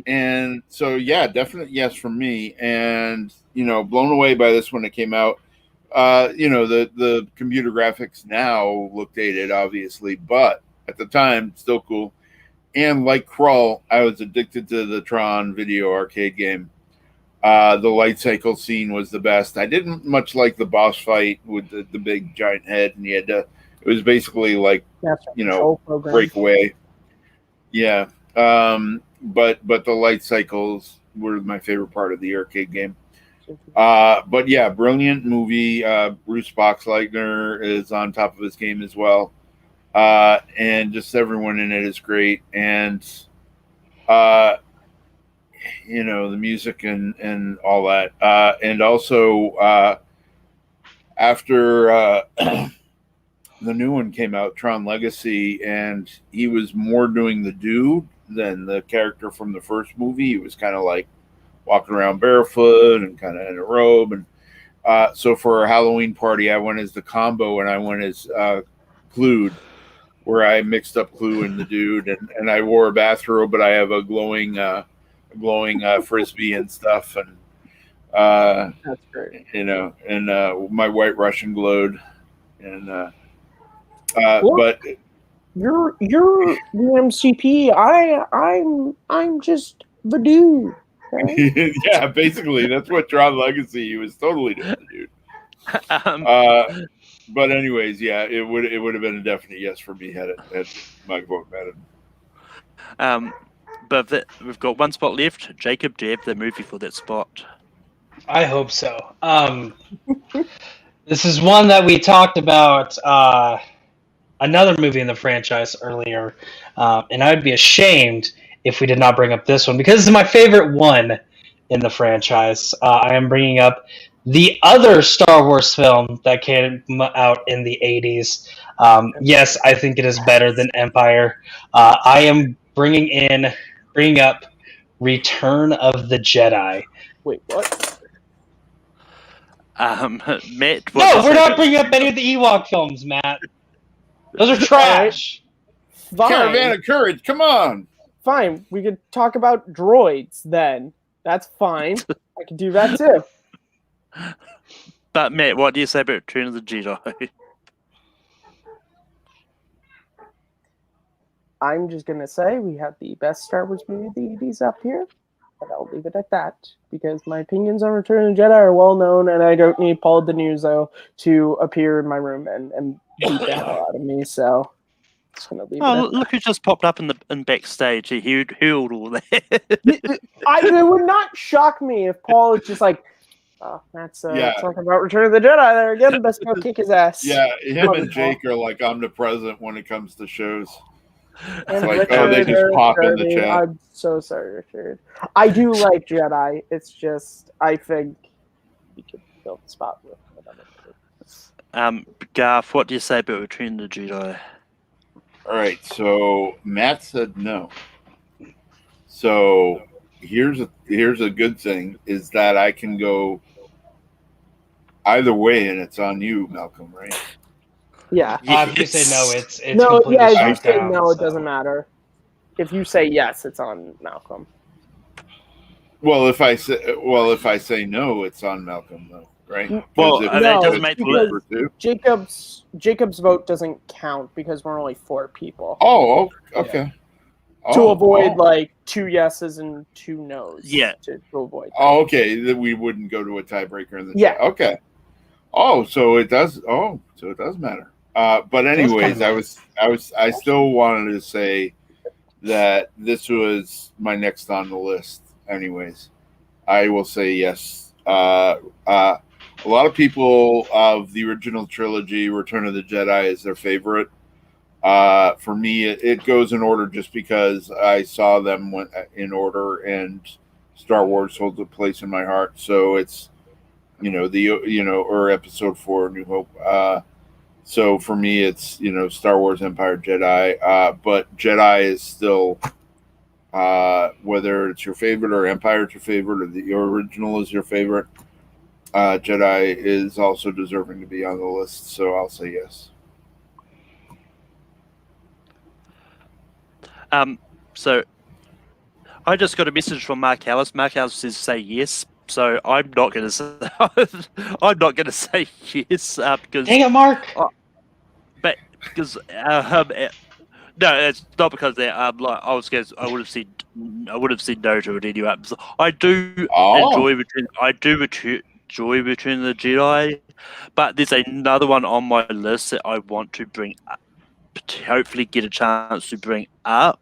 And so, yeah, definite yes from me. And blown away by this when it came out. The computer graphics now look dated, obviously, but at the time, still cool. And like Krull, I was addicted to the Tron video arcade game. The light cycle scene was the best. I didn't much like the boss fight with the big giant head, and it was basically like, breakaway. Yeah. But the light cycles were my favorite part of the arcade game. But yeah, brilliant movie. Bruce Boxleitner is on top of his game as well. And just everyone in it is great. And, the music and all that. And also, after the new one came out, Tron Legacy, and he was more doing the dude than the character from the first movie. He was kind of like walking around barefoot and kind of in a robe. And so for a Halloween party, I went as the combo, and I went as Clued, where I mixed up Clue and the dude, and I wore a bathrobe, but I have a glowing frisbee and stuff, and that's great. And my White Russian glowed, and but you're the MCP. I'm just the dude. Okay? Yeah, basically that's what Tron Legacy. He was totally doing the dude. But anyways, yeah, it would have been a definite yes for me had my vote mattered. But we've got one spot left. Jacob, do you have the movie for that spot? I hope so. This is one that we talked about, another movie in the franchise earlier, and I would be ashamed if we did not bring up this one, because this is my favorite one in the franchise. I am bringing up the other Star Wars film that came out in the 80s. Yes, I think it is better than Empire. I am bringing up Return of the Jedi. Wait, what? Matt? No, we're not bringing up any of the Ewok films, Matt. Those are trash. Fine. Caravan of Courage, come on. Fine, we could talk about droids then. That's fine. I can do that too. But Matt, what do you say about Return of the Jedi? I'm just gonna say we have the best Star Wars movie of the 80s up here, but I'll leave it at that because my opinions on Return of the Jedi are well known, and I don't need Paul Denuzzo to appear in my room and beat the hell out of me. So, just gonna leave it at Look who just popped up in backstage. He hurled all that. It would not shock me if Paul is just like, oh, Matt's talking about Return of the Jedi there again. Best go kick his ass. Yeah, him and Jake are like omnipresent when it comes to shows. And like, Richard, they just pop in the chat. I'm so sorry, Richard. I do like Jedi. It's just, I think we could fill the spot with another. Garth, what do you say about Return of the Jedi? All right, so Matt said no. So here's a good thing is that I can go either way, and it's on you, Malcolm, right? Yeah. If you say no, it's no. completely Yeah, if you shut say down, no, it so. doesn't matter. If you say yes, it's on Malcolm. Well, if I say no, it's on Malcolm, though, right? Well, if- that No, doesn't make the list. two. Jacob's vote doesn't count because we're only 4 people. Oh, okay. To Oh, avoid oh. like 2 yeses and 2 nos. Yeah. To avoid. Oh, okay. That we wouldn't go to a tiebreaker in the Yeah. Okay. Oh, so it does. Oh, so it does matter. But anyways, I still wanted to say that this was my next on the list. Anyways, I will say yes. A lot of people of the original trilogy, Return of the Jedi, is their favorite. For me, it goes in order just because I saw them in order, and Star Wars holds a place in my heart. So it's, or Episode 4, New Hope. So for me, it's Star Wars, Empire, Jedi. But Jedi is still, whether it's your favorite or Empire is your favorite or your original is your favorite, Jedi is also deserving to be on the list. So I'll say yes. So I just got a message from Mark Ellis. Mark Ellis says say yes. So I'm not going to say yes because Dang it, Mark! but because no, it's not because of that. I would have said no to it anyway. So I do enjoy Return of the Jedi, but there's another one on my list that I want to bring up, hopefully get a chance to bring up.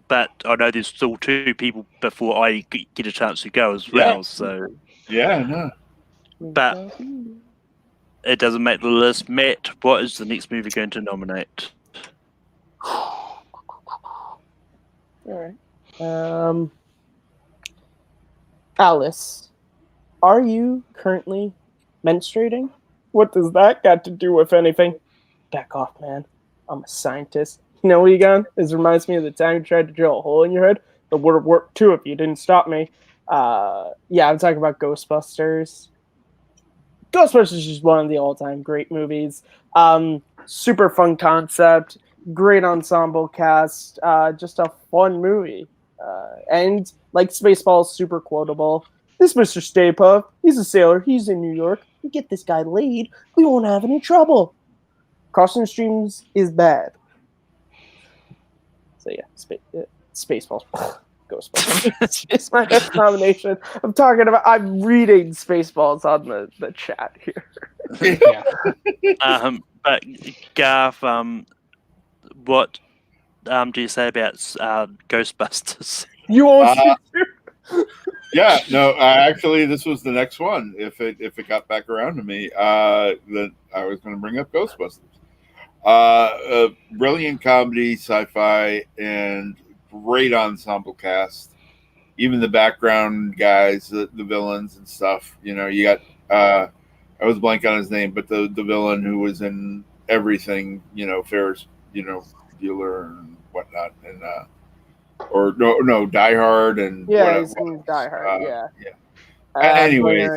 But I know there's still 2 people before I get a chance to go as well. So no. But it doesn't make the list. Matt, what is the next movie going to nominate? All right. Alice, are you currently menstruating? What does that got to do with anything? Back off, man. I'm a scientist. You know, Egon? This reminds me of the time you tried to drill a hole in your head. It would have worked too if you didn't stop me. Yeah, I'm talking about Ghostbusters. Ghostbusters is one of the all-time great movies. Super fun concept, great ensemble cast, just a fun movie. And like Spaceballs, super quotable. This Mr. Stay Puft, he's a sailor, he's in New York. We get this guy laid, we won't have any trouble. Crossing the Streams is bad. So yeah, Spaceballs. Ghostbusters. It's my next nomination. I'm reading Spaceballs on the chat here. Yeah. But Garth, what do you say about Ghostbusters? You won't see Yeah, no. Actually, this was the next one. If it got back around to me, that I was going to bring up Ghostbusters. A brilliant comedy, sci-fi, and great ensemble cast. Even the background guys, the villains and stuff. You got I was blank on his name, but the villain who was in everything. Ferris, Bueller and whatnot, and or no, Die Hard and yeah, he's in Die Hard. Yeah. Anyways,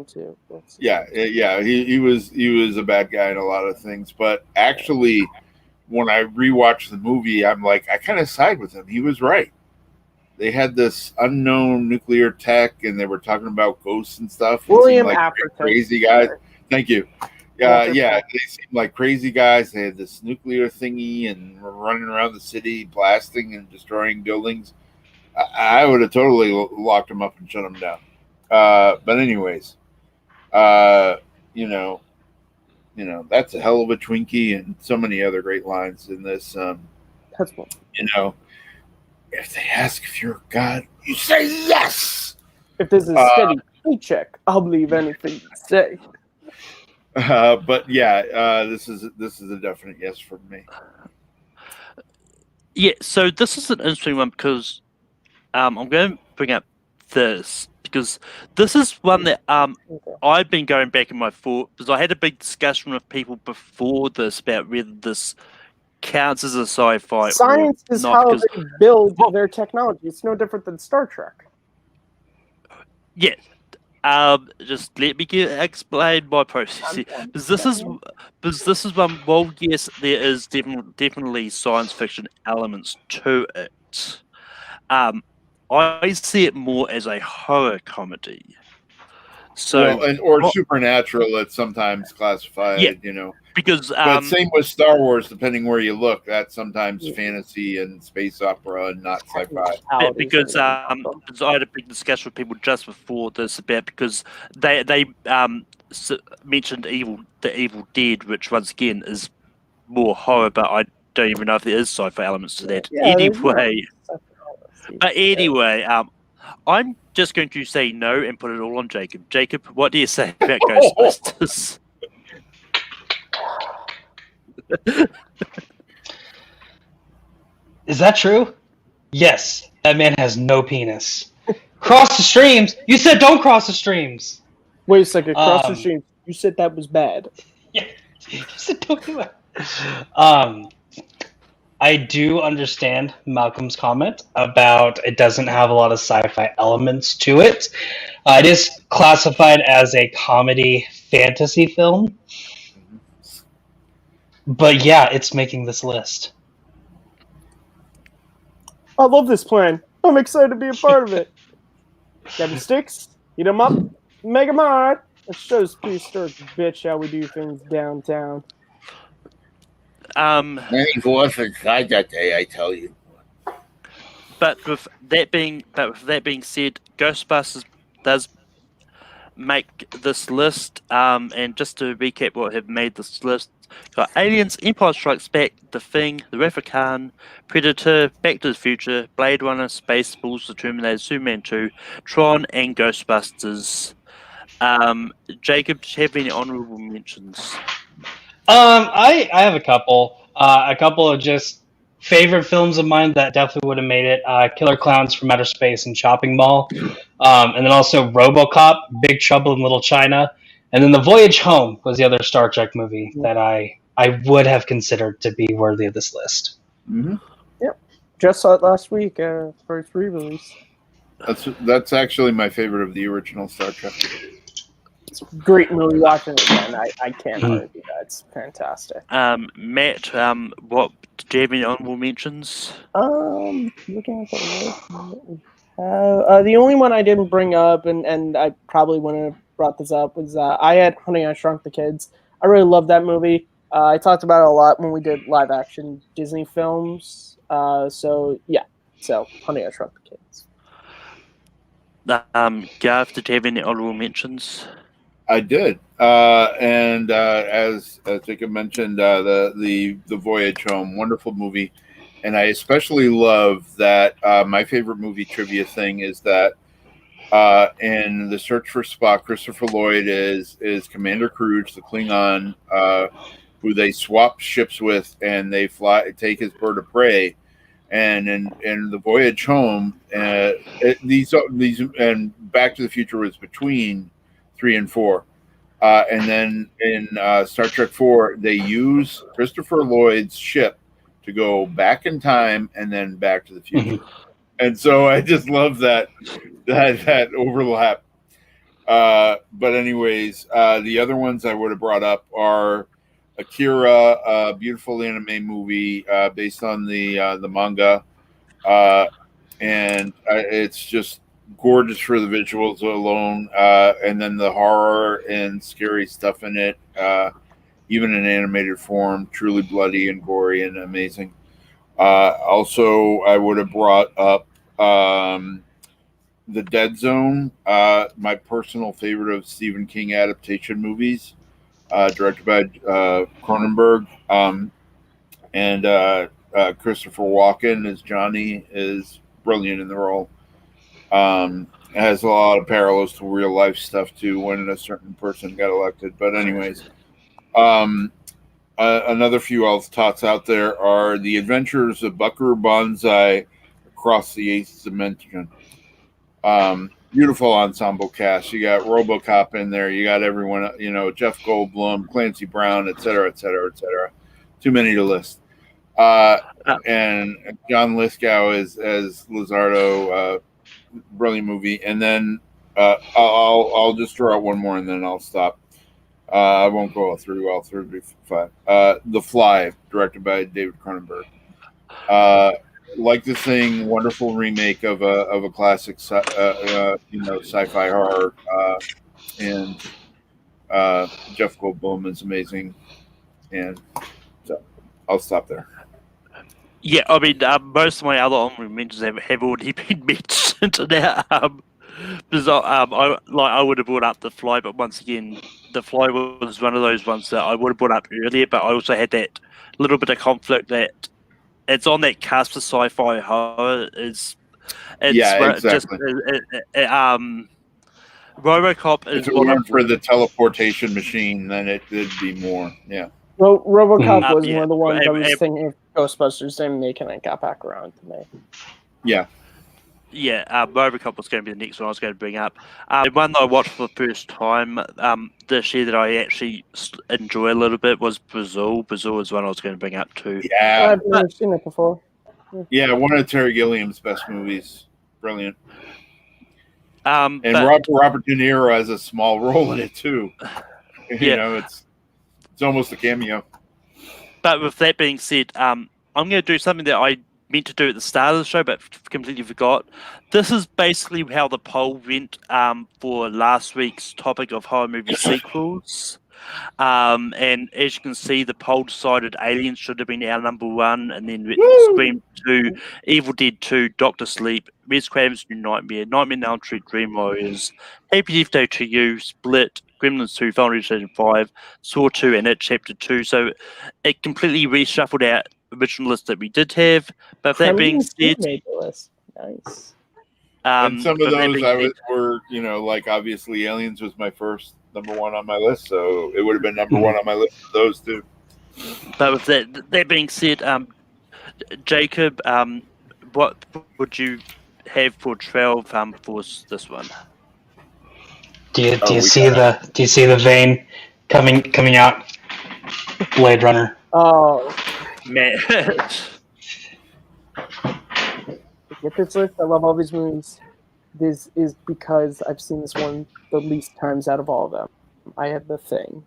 too. he was a bad guy in a lot of things, but actually, when I rewatched the movie, I'm like, I kind of side with him. He was right. They had this unknown nuclear tech, and they were talking about ghosts and stuff. William like Afferton. Crazy guys. Thank you. Yeah, they seemed like crazy guys. They had this nuclear thingy and were running around the city, blasting and destroying buildings. I would have totally locked them up and shut them down. But anyways, that's a hell of a Twinkie, and so many other great lines in this. That's one. If they ask if you're a god, you say yes. If there's a steady paycheck, I'll believe anything you say. But yeah, this is a definite yes for me. Yeah, so this is an interesting one because I'm going to bring up this because this is one that I've been going back in my thought because I had a big discussion with people before this about whether this counts as a sci-fi. Science is how they build their technology. It's no different than Star Trek. Yeah. Just let me explain my process here. Because this is one. Well, yes, there is definitely science fiction elements to it. I see it more as a horror comedy. So, or supernatural, it's sometimes classified. Yeah. Because but same with Star Wars, depending where you look, that's sometimes fantasy and space opera and not sci-fi. Because I had a big discussion with people just before this about because they mentioned the Evil Dead, which once again is more horror, but I don't even know if there is sci-fi elements to that. Anyway, but anyway, I'm just going to say no and put it all on Jacob. Jacob, what do you say about Ghostbusters? Is that true? Yes, that man has no penis. Cross the streams? You said don't cross the streams. Wait a second, cross the streams. You said that was bad. Yeah, you said don't do it. I do understand Malcolm's comment about it doesn't have a lot of sci-fi elements to it. It is classified as a comedy fantasy film. But yeah, it's making this list. I love this plan. I'm excited to be a part of it. Got the sticks? Heat them up? Make them hard. Let's show this prehistoric bitch how we do things downtown. Many was inside that day, I tell you. But with that being said, Ghostbusters does make this list. And just to recap what have made this list, got Aliens, Empire Strikes Back, The Thing, The Wrath of Khan, Predator, Back to the Future, Blade Runner, Spaceballs, The Terminator, Superman 2, Tron, and Ghostbusters. Jacob, do you have any honorable mentions? I have a couple. A couple of just favorite films of mine that definitely would have made it. Killer Clowns from Outer Space and Shopping Mall. And then also RoboCop, Big Trouble in Little China. And then The Voyage Home was the other Star Trek movie that I would have considered to be worthy of this list. Mm-hmm. Yep. Just saw it last week for its re-release. That's actually my favorite of the original Star Trek. It's a great movie. Watching it again, I can't argue that. It's fantastic. Matt, what do you have any honorable mentions? Looking at the list, the only one I didn't bring up, and I probably wouldn't have brought this up, was I had Honey, I Shrunk the Kids. I really love that movie. I talked about it a lot when we did live action Disney films. So Honey, I Shrunk the Kids. Garth, did you have any honorable mentions? I did, and as Jacob mentioned, the Voyage Home, wonderful movie, and I especially love that. My favorite movie trivia thing is that in The Search for Spock, Christopher Lloyd is Commander Kruge, the Klingon, who they swap ships with, and they take his bird of prey. And in The Voyage Home, these and Back to the Future was between 3 and 4, and then in Star Trek 4, they use Christopher Lloyd's ship to go back in time and then Back to the Future. And so I just love that overlap. But anyways, the other ones I would have brought up are Akira, a beautiful anime movie based on the manga, and it's just gorgeous for the visuals alone, and then the horror and scary stuff in it, even in animated form, truly bloody and gory and amazing. Also, I would have brought up The Dead Zone, my personal favorite of Stephen King adaptation movies, directed by Cronenberg, and Christopher Walken as Johnny is brilliant in the role. It has a lot of parallels to real life stuff too, when a certain person got elected. But anyways, another few else tots out there are The Adventures of Buckaroo Bonsai Across the Eighth Dimension. Beautiful ensemble cast. You got RoboCop in there. You got everyone, Jeff Goldblum, Clancy Brown, et cetera, et cetera, et cetera. Too many to list. And John Lithgow as Lizardo, brilliant movie. And then I'll just throw out one more and then I'll stop. I won't go all through. I'll throw it 5. The Fly, directed by David Cronenberg. Like this thing, wonderful remake of a classic, sci-fi horror, and Jeff Goldblum is amazing, and so I'll stop there. Yeah, I mean, most of my other honorable mentions have already been mentioned now. Because I would have brought up The Fly, but once again, The Fly was one of those ones that I would have brought up earlier, but I also had that little bit of conflict that it's on that cusp of sci-fi horror. Exactly. RoboCop is if it weren't for the teleportation machine, then it'd be more. Yeah. Well, RoboCop was yeah. one of the ones I was And- thinking of Ghostbusters, and making it got back around to me. Yeah. Yeah, RoboCop was going to be the next one I was going to bring up. The one that I watched for the first time this year that I actually enjoy a little bit was Brazil. Brazil is one I was going to bring up too. Yeah. I've never seen it before. Yeah, one of Terry Gilliam's best movies. Brilliant. And But- Robert De Niro has a small role in it too. You Yeah. know, it's almost a cameo. But with that being said, I'm going to do something that I meant to do at the start of the show, but completely forgot. This is basically how the poll went for last week's topic of horror movie sequels. And as you can see, the poll decided Aliens should have been our number 1, and then Scream 2, Evil Dead 2, Doctor Sleep, Wes Craven's New Nightmare, Nightmare on Elm Street, Dream Warriors, Happy Death Day to You, Split, Gremlins 2, Final Destination 5, Saw 2, and It Chapter 2. So it completely reshuffled our original list that we did have. But that being said, made the list. Nice. And some of but that those being were, like obviously Aliens was my first number 1 on my list, so it would have been number 1 on my list of those two. But with that being said, Jacob, what would you have for 12 for this one? Do you see the vein coming out? Blade Runner. Oh, Man, get this list. I love all these movies. This is because I've seen this one the least times out of all of them. I have The Thing.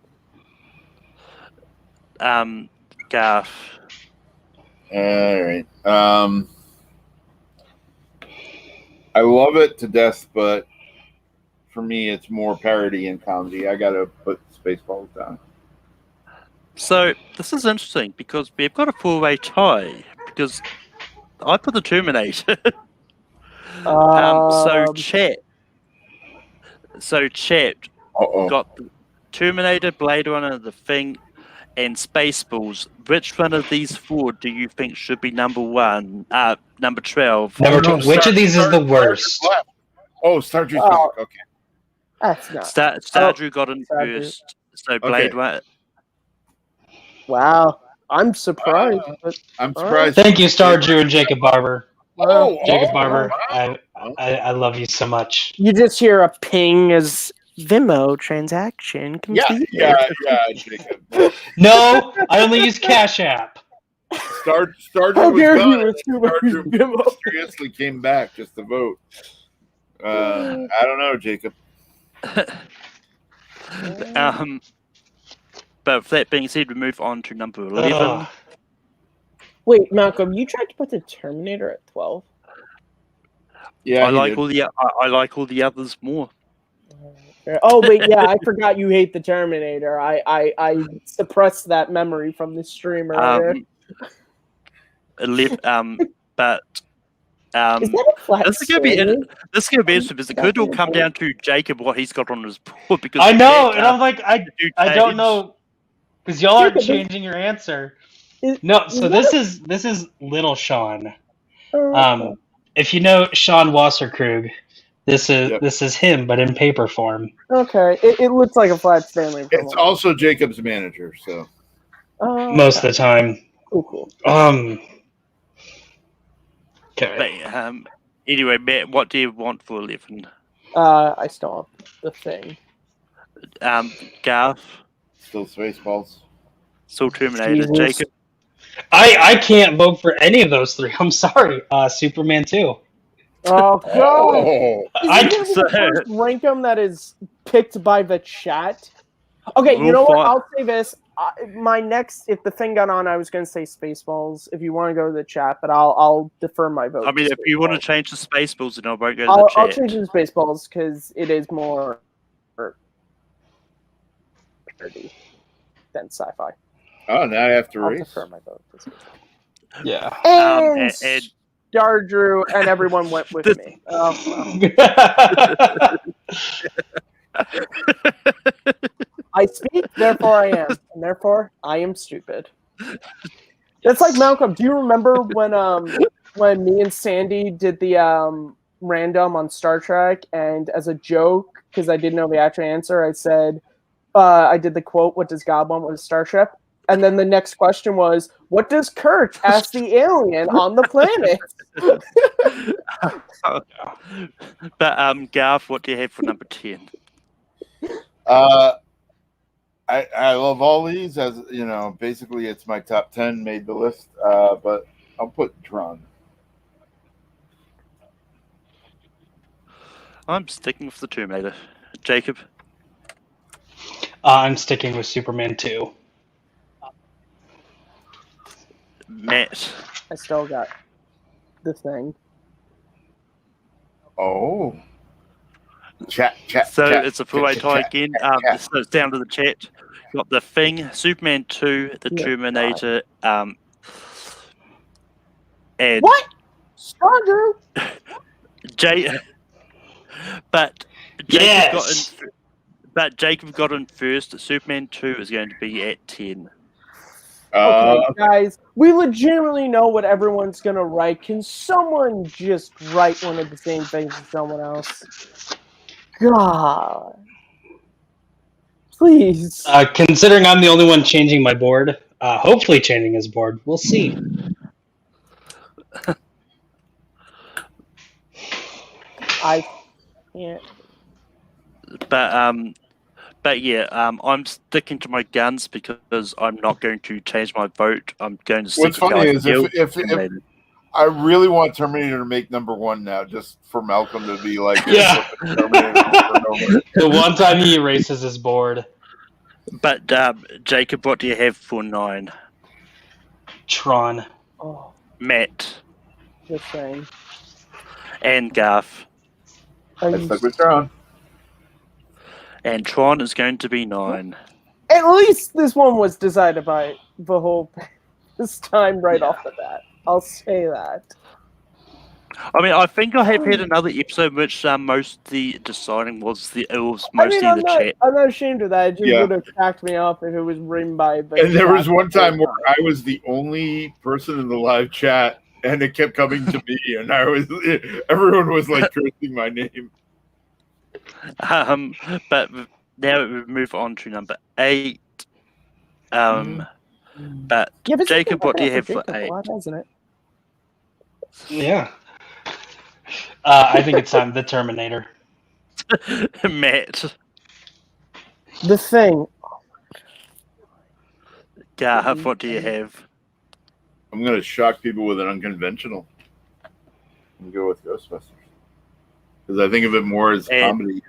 Garth. All right. I love it to death, but for me, it's more parody and comedy. I gotta put Spaceballs down. So this is interesting because we've got a 4-way tie because I put the Terminator. So chat got the Terminator, Blade Runner, The Thing, and Spaceballs. Which one of these 4 do you think should be number 1? Number 12. Number 12. Which of these is the worst? Star Trek. Oh. Okay. That's not. Star Drew got in Star Drew. first. So Blade Runner. Wow. I'm surprised. But, I'm surprised. Thank you, Star Drew and Jacob Barber. Jacob Barber, wow. I love you so much. you just hear a ping as Venmo transaction completed. Yeah, Jacob. No, I only use Cash App. Star How Trek was dare gone. you assume I use Venmo? Seriously came back just to vote. I don't know, Jacob. But with that being said, we move on to number 11. Ugh. Wait, Malcolm, you tried to put the Terminator at 12? Yeah, I like all the others more. Oh, wait, yeah, I forgot you hate the Terminator. I suppressed that memory from the stream earlier. But Is that a flat this is gonna be screen? interesting because it could all come down to Jacob what he's got on his board. Because I know, and I'm like, I don't know, because y'all aren't Jacob, changing your answer. Is- No, so is this is Little Sean. Oh, If you know Sean Wasserkrug, this is him, but in paper form. okay. It looks like a flat Stanley. from It's a- also Jacob's manager, so Oh, Most of the time. cool. Okay. But, anyway, Matt, what do you want for 11? I still have The Thing. Garth, still Spaceballs. still Terminator, Jesus. Jacob. I can't vote for any of those 3. I'm sorry. Superman 2. Oh god! Oh, I Is the first rankum that is picked by the chat? Okay, you We'll know what? find- I'll say this. My next, if the thing got on, I was going to say Spaceballs. If you want to go to the chat, but I'll defer my vote. I mean, to if you want to Spaceballs. change the Spaceballs, then I won't go to the I'll chat. change it to Spaceballs because it is more nerdy than sci-fi. oh, now I have to I'll race. defer my vote to Spaceballs. yeah. And and- Star Drew and everyone went with me. Oh, I speak, therefore I am, and therefore I am stupid. That's like Malcolm. Do you remember when me and Sandy did the random on Star Trek, and as a joke, because I didn't know the actual answer, I said I did the quote, "What does God want with a starship?" And then the next question was, "What does Kirk ask the alien on the planet?" But Garth, what do you have for number 10? I love all these, as you know. Basically, it's my top 10 made the list, but I'll put Tron. I'm sticking with the Terminator. Jacob? I'm sticking with Superman 2. Matt? I still got the thing. Oh, chat. So it's a full-way tie again. So it's down to the chat. Got the Thing, Superman 2, the Yeah. Terminator, and What? Star Drew? But Yes! Jacob got in first. Superman 2 is going to be at 10. Okay, guys, we legitimately know what everyone's gonna write. Can someone just write one of the same things as someone else? God. Please. Considering I'm the only one changing my board, hopefully changing his board, we'll see. I can't. But yeah, I'm sticking to my guns because I'm not going to change my vote. I'm going to stick What's with how funny I is feel. if I really want Terminator to make number one now, just for Malcolm to be like, Yeah. Terminator over and over. The one time he erases his board. But Jacob, what do you have for 9? Tron. Oh, Matt the same. and Garth. Are I you- stuck with Tron. And Tron is going to be 9. At least this one was decided by the whole this time right off the bat. I'll say that. I mean, I think I have had another episode which mostly deciding was mostly I'm the chat. not ashamed of that. It just Yeah. would have cracked me up if it was written by the And there chat was one the whole time where I was the only person in the live chat, and it kept coming to me, and everyone was like cursing my name. But now we move on to number 8. But Yeah, this has Jacob, been what do you working have out for Jacob a 8? lot, hasn't it? Yeah. I think it's time. The Terminator. Matt, The Thing. Garth, what do you have? I'm going to shock people with an unconventional and go with Ghostbusters. Because I think of it more as comedy.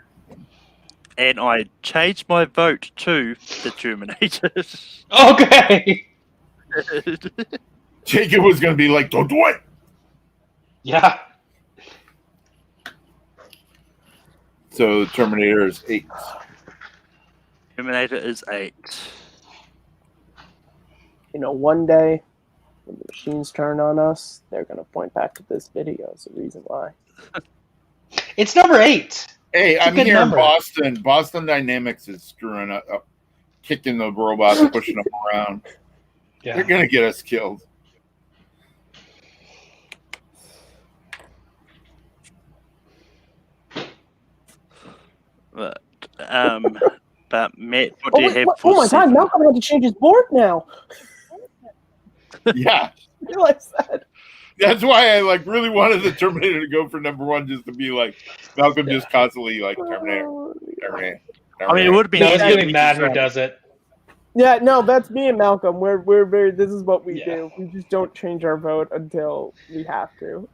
And I changed my vote to the Terminator. Okay. Jacob was going to be like, don't do it! Yeah. So Terminator is 8. Terminator is 8. You know, one day when the machines turn on us, they're going to point back to this video as the reason why. It's number 8. Hey, It's a I'm good here number. in Boston. Boston Dynamics is screwing up, kicking the robots, pushing them around. Yeah. They're going to get us killed. But Matt, what do you have for Oh my god, 7? Malcolm had to change his board now. Yeah. I realized that. That's why I really wanted the Terminator to go for number 1, just to be like Malcolm, just constantly like Terminator. I mean, it would have been No, it's easier gonna be Matt who does it. Yeah, no, that's me and Malcolm. We're very. This is what we Yeah. do. We just don't change our vote until we have to.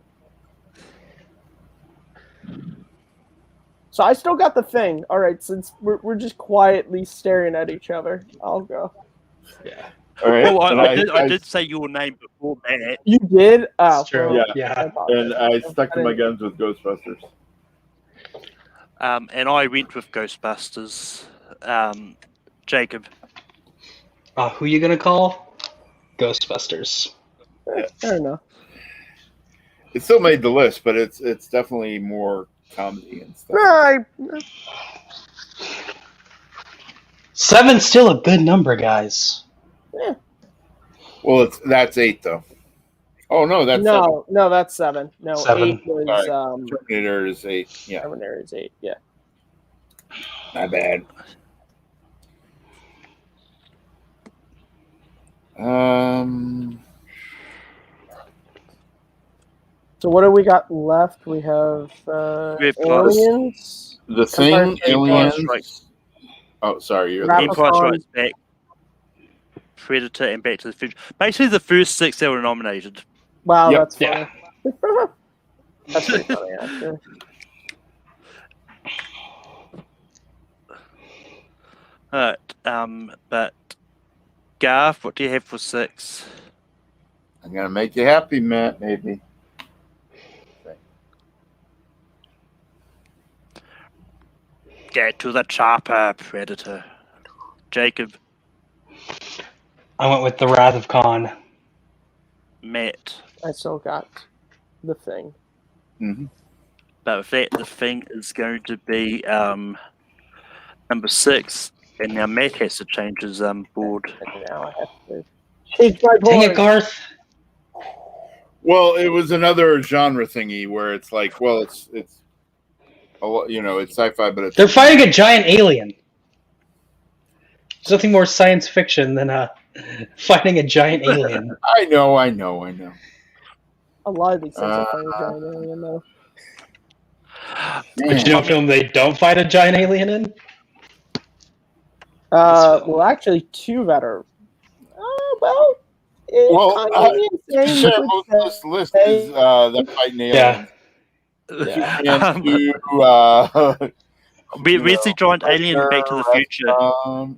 So I still got the thing. All right, since we're just quietly staring at each other, I'll go. Yeah. All right. Well, and I did say your name before that. You did? Oh, It's true. well, Yeah. I apologize. and I stuck to I my didn't- guns with Ghostbusters. And I went with Ghostbusters. Jacob. Who you gonna call? Ghostbusters. Fair enough. It still made the list, but it's definitely more comedy and stuff. No, 7's still a good number, guys. Well, that's 8 though. Oh no, that's no, that's 7. No, 7. 8 was Sorry. Terminator is 8. Yeah, Terminator is 8. Yeah. not bad. So what do we got left? We have We have Aliens. The Thing, Aliens. Strikes. Oh, sorry, you're Rapid- Empire Leprechaun. Strikes Back, Predator, and Back to the Future. Basically, the first 6 that were nominated. Wow, Yep. that's funny. That's pretty funny, actually. But Garth, what do you have for 6? I'm gonna make you happy, Matt. Maybe. Get to the chopper, Predator. Jacob, I went with the Wrath of Khan. Matt. I still got the thing. Mm-hmm. But with that, the thing is going to be number 6. And now Matt has to change his board. And now I have to change my Dang board. it, Garth. Well, it was another genre thingy where it's like, well, it's a lot, it's sci-fi, but it's They're fighting a giant alien. There's nothing more science fiction than fighting a giant alien. I know. A lot of these things are fighting a giant alien, though. But you know what film they don't fight a giant alien in? Well, actually, 2 that are. Well, Well, it's Share most of this list is that fighting aliens. Yeah. And to, Where's the giant alien in Back to the Future?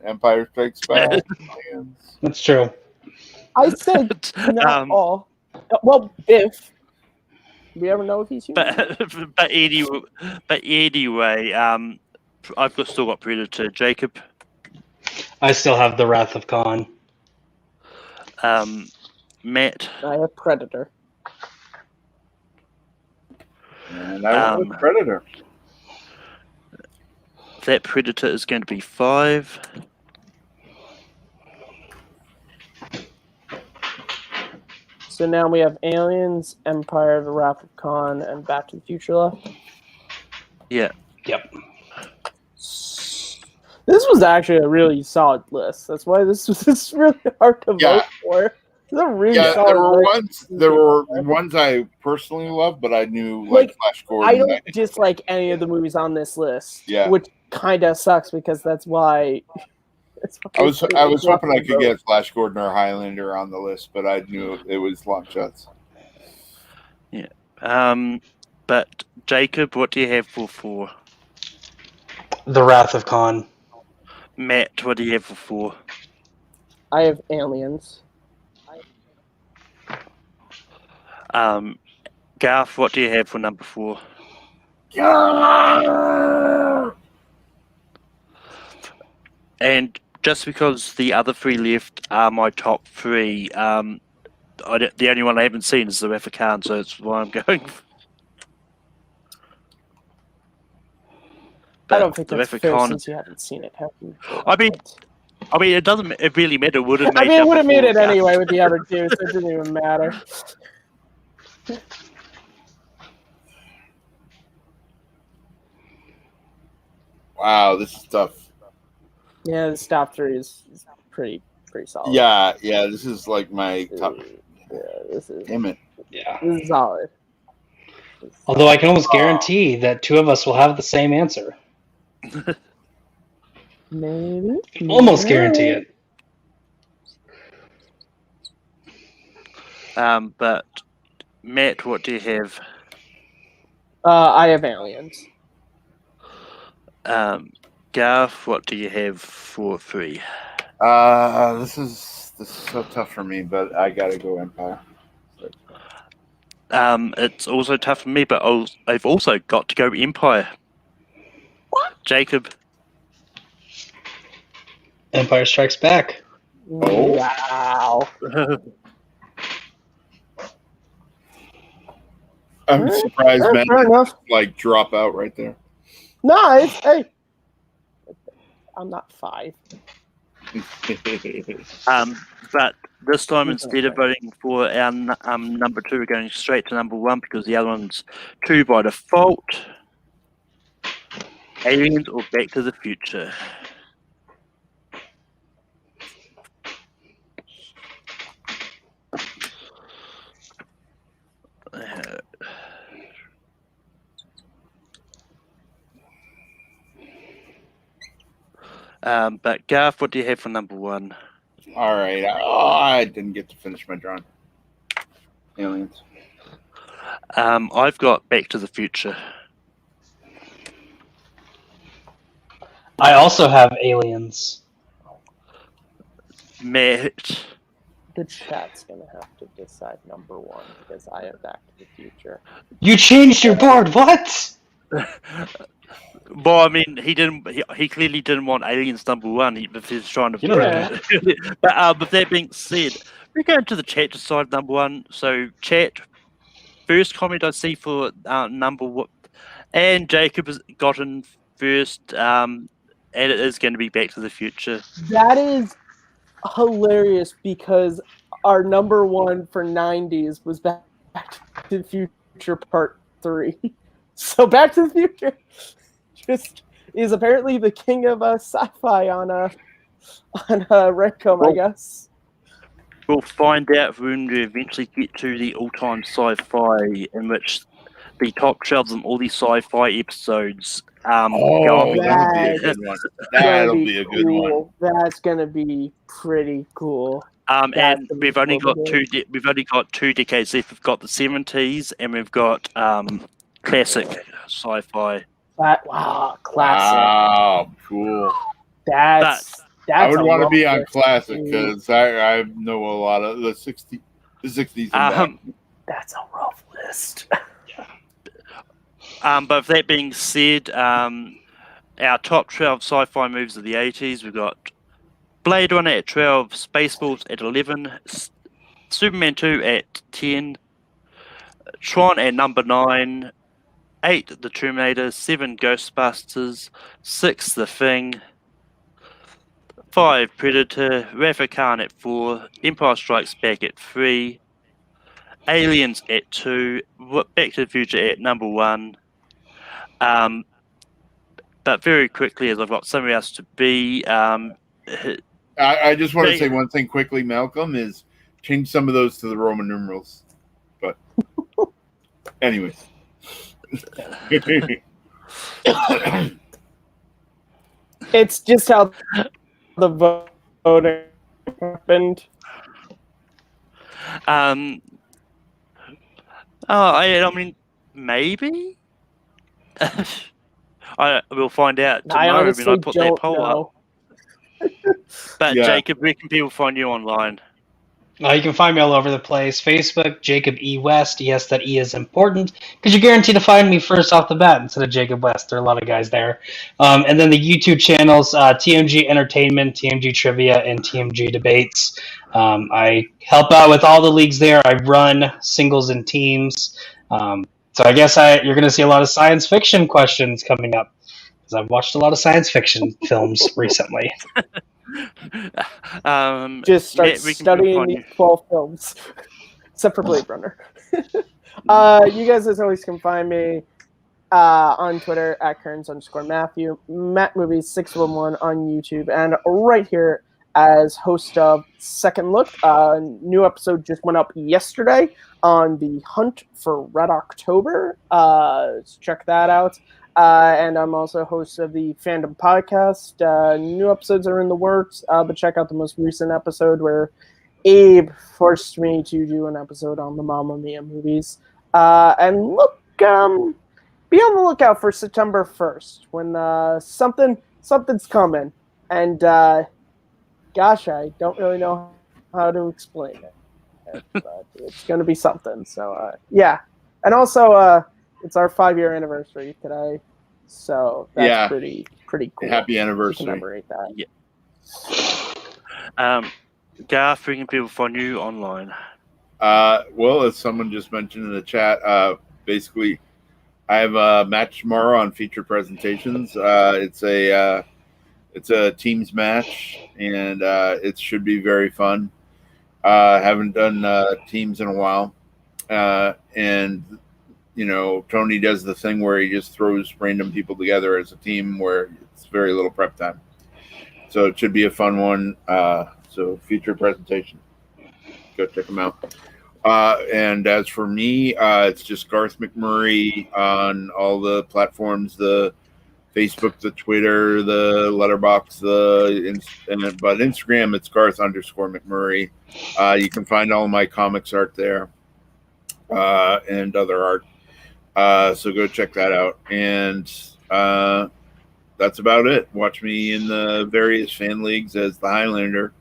Empire Strikes Back. Aliens. That's true. I said not all. Well, if. We ever know if he's human? But anyway, I've still got Predator. Jacob, I still have the Wrath of Khan. Matt, I have Predator. And I went with Predator. that Predator is going to be 5. So now we have Aliens, Empire, The Wrath of Khan, and Back to the Future left. Yeah. Yep. This was actually a really solid list. That's why this was really hard to vote for. It's a really solid there were ones I personally loved, but I knew like Flash Gordon. I don't dislike any of the movies on this list. Yeah. Which kind of sucks because that's why. I was hoping I could get Flash Gordon or Highlander on the list, but I knew it was long shots. Yeah. But Jacob, what do you have for 4? The Wrath of Khan. Matt, what do you have for 4? I have Aliens. Garth, what do you have for number 4? And just because the other 3 left are my top 3, the only one I haven't seen is the Wrath of Khan, so that's why I'm going. I don't think the that's Wrath of fair Khan- since you haven't seen it. Have you? I mean, it doesn't. It really matter. Would it? I mean, it would have made it anyway. anyway with the other 2, so it didn't even matter. Wow, this is tough. Yeah, the top 3 is pretty solid. Yeah, this is like my top. Yeah, this is. Damn it. Yeah. This is solid. Although I can almost guarantee that 2 of us will have the same answer. Maybe. Almost guarantee it. But Matt, what do you have? I have Aliens. Garth, what do you have for 3? This is so tough for me, but I gotta go Empire. It's also tough for me, but I've also got to go Empire. What? Jacob. Empire Strikes Back. Oh. Wow. I'm surprised, Yeah, man. fair enough. Like drop out right there. No, hey. I'm not 5. But this time, instead of voting for our number 2, we're going straight to number 1 because the other one's 2 by default. Aliens or Back to the Future? But Garth, what do you have for number 1? All right. I didn't get to finish my drawing. Aliens. I've got Back to the Future. I also have Aliens. Matt. The chat's gonna have to decide number 1 because I have Back to the Future. You changed your board. What? Well, I mean, he didn't. He clearly didn't want Aliens number 1. If he's trying to. You don't know. But with that being said, we're going to the chat to decide number 1. So, chat. First comment I see for number 1, and Jacob has gotten first, and it is going to be Back to the Future. That is hilarious because our number 1 for 90s was Back to the Future Part 3. So Back to the Future just is apparently the king of sci-fi on Redcom, I guess. We'll find out when we eventually get to the all-time sci-fi, in which the top shelves and all these sci-fi episodes go Oh, up. that'll be a good one. That'll be a good one. That's gonna be pretty cool. And we've only got 2. We've only got 2 decades left. We've got the 70s, and we've got classic sci-fi. Wow, classic. Wow, cool. That's I would a want to rough be on list. classic because I know a lot of the 60s. And that. That's a rough list. But with that being said, our top 12 sci-fi movies of the 80s, we've got Blade Runner at 12, Spaceballs at 11, Superman 2 at 10, Tron at number 9, 8, The Terminator, 7, Ghostbusters, 6, The Thing, 5, Predator, Wrath of Khan at 4, Empire Strikes Back at 3, Aliens at 2, Back to the Future at number 1. But very quickly, as I've got somewhere else to be, I just want to say one thing quickly, Malcolm, is change some of those to the Roman numerals. But anyways. It's just how the voting happened. I mean, maybe. I will find out tomorrow. I honestly I put that don't poll know. up. But Yeah. Jacob, where can people find you online? You can find me all over the place. Facebook, Jacob E. West. Yes, that E is important because you're guaranteed to find me first off the bat instead of Jacob West. There are a lot of guys there. And then the YouTube channels, TMG Entertainment, TMG Trivia, and TMG Debates. I help out with all the leagues there. I run singles and teams. So I guess you're going to see a lot of science fiction questions coming up because I've watched a lot of science fiction films recently. Just start Matt, we can studying find these you. 12 films, except for Blade Runner. You guys, as always, can find me on Twitter at Kearns_Matthew, Matt Movies 611 on YouTube, and right here as host of Second Look. New episode just went up yesterday on the hunt for Red October. So check that out. And I'm also host of the Fandom Podcast. New episodes are in the works, but check out the most recent episode where Abe forced me to do an episode on the Mamma Mia movies. And look, be on the lookout for September 1st when something's coming. And gosh, I don't really know how to explain it, but it's going to be something. So yeah, and also it's our 5-year anniversary today, so that's pretty cool. Happy anniversary! To commemorate that. Yeah. Garth, where can people find you online? Well, as someone just mentioned in the chat, basically, I have a match tomorrow on feature presentations. It's a teams match, and it should be very fun. Haven't done teams in a while, and Tony does the thing where he just throws random people together as a team where it's very little prep time. So it should be a fun one. So feature presentation, go check them out. And as for me, it's just Garth McMurray on all the platforms, the Facebook, the Twitter, the Letterboxd, but Instagram, it's Garth_McMurray. You can find all my comics art there, and other art. So go check that out. And that's about it. Watch me in the various fan leagues as the Highlander.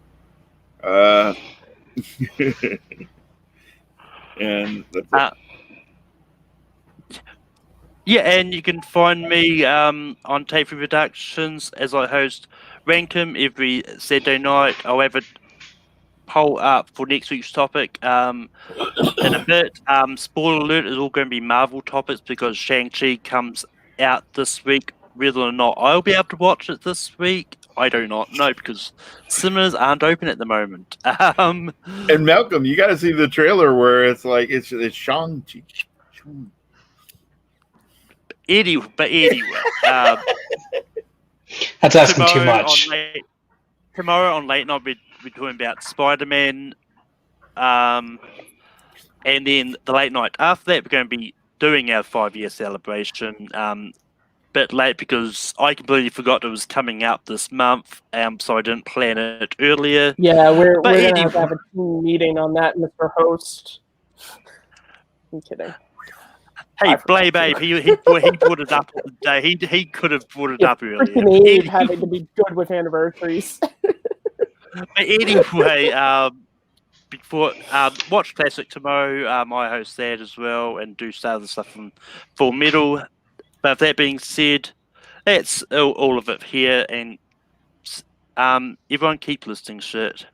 And that's it. Yeah, and you can find me on Tape Productions as I host Rankum every Saturday night. I'll have a poll up for next week's topic in a bit. Spoiler alert, is all going to be Marvel topics because Shang-Chi comes out this week. Whether or not I'll be able to watch it this week, I do not know because cinemas aren't open at the moment. And Malcolm, you got to see the trailer where it's like it's Shang-Chi. Anyway, That's asking too much. Tomorrow on late night, we're talking about Spider-Man, and then the late night after that, we're going to be doing our 5-year celebration. Bit late because I completely forgot it was coming out this month, so I didn't plan it earlier. Yeah, we're going to have a team meeting on that, Mr. Host. I'm kidding. Hey, Blay Babe, he brought it up today. He could have brought it up earlier. Freaking Abe having to be good with anniversaries. But anyway, before watch Classic tomorrow. I host that as well and do some other stuff from Full Metal. But with that being said, that's all of it here, and everyone keep listening shit.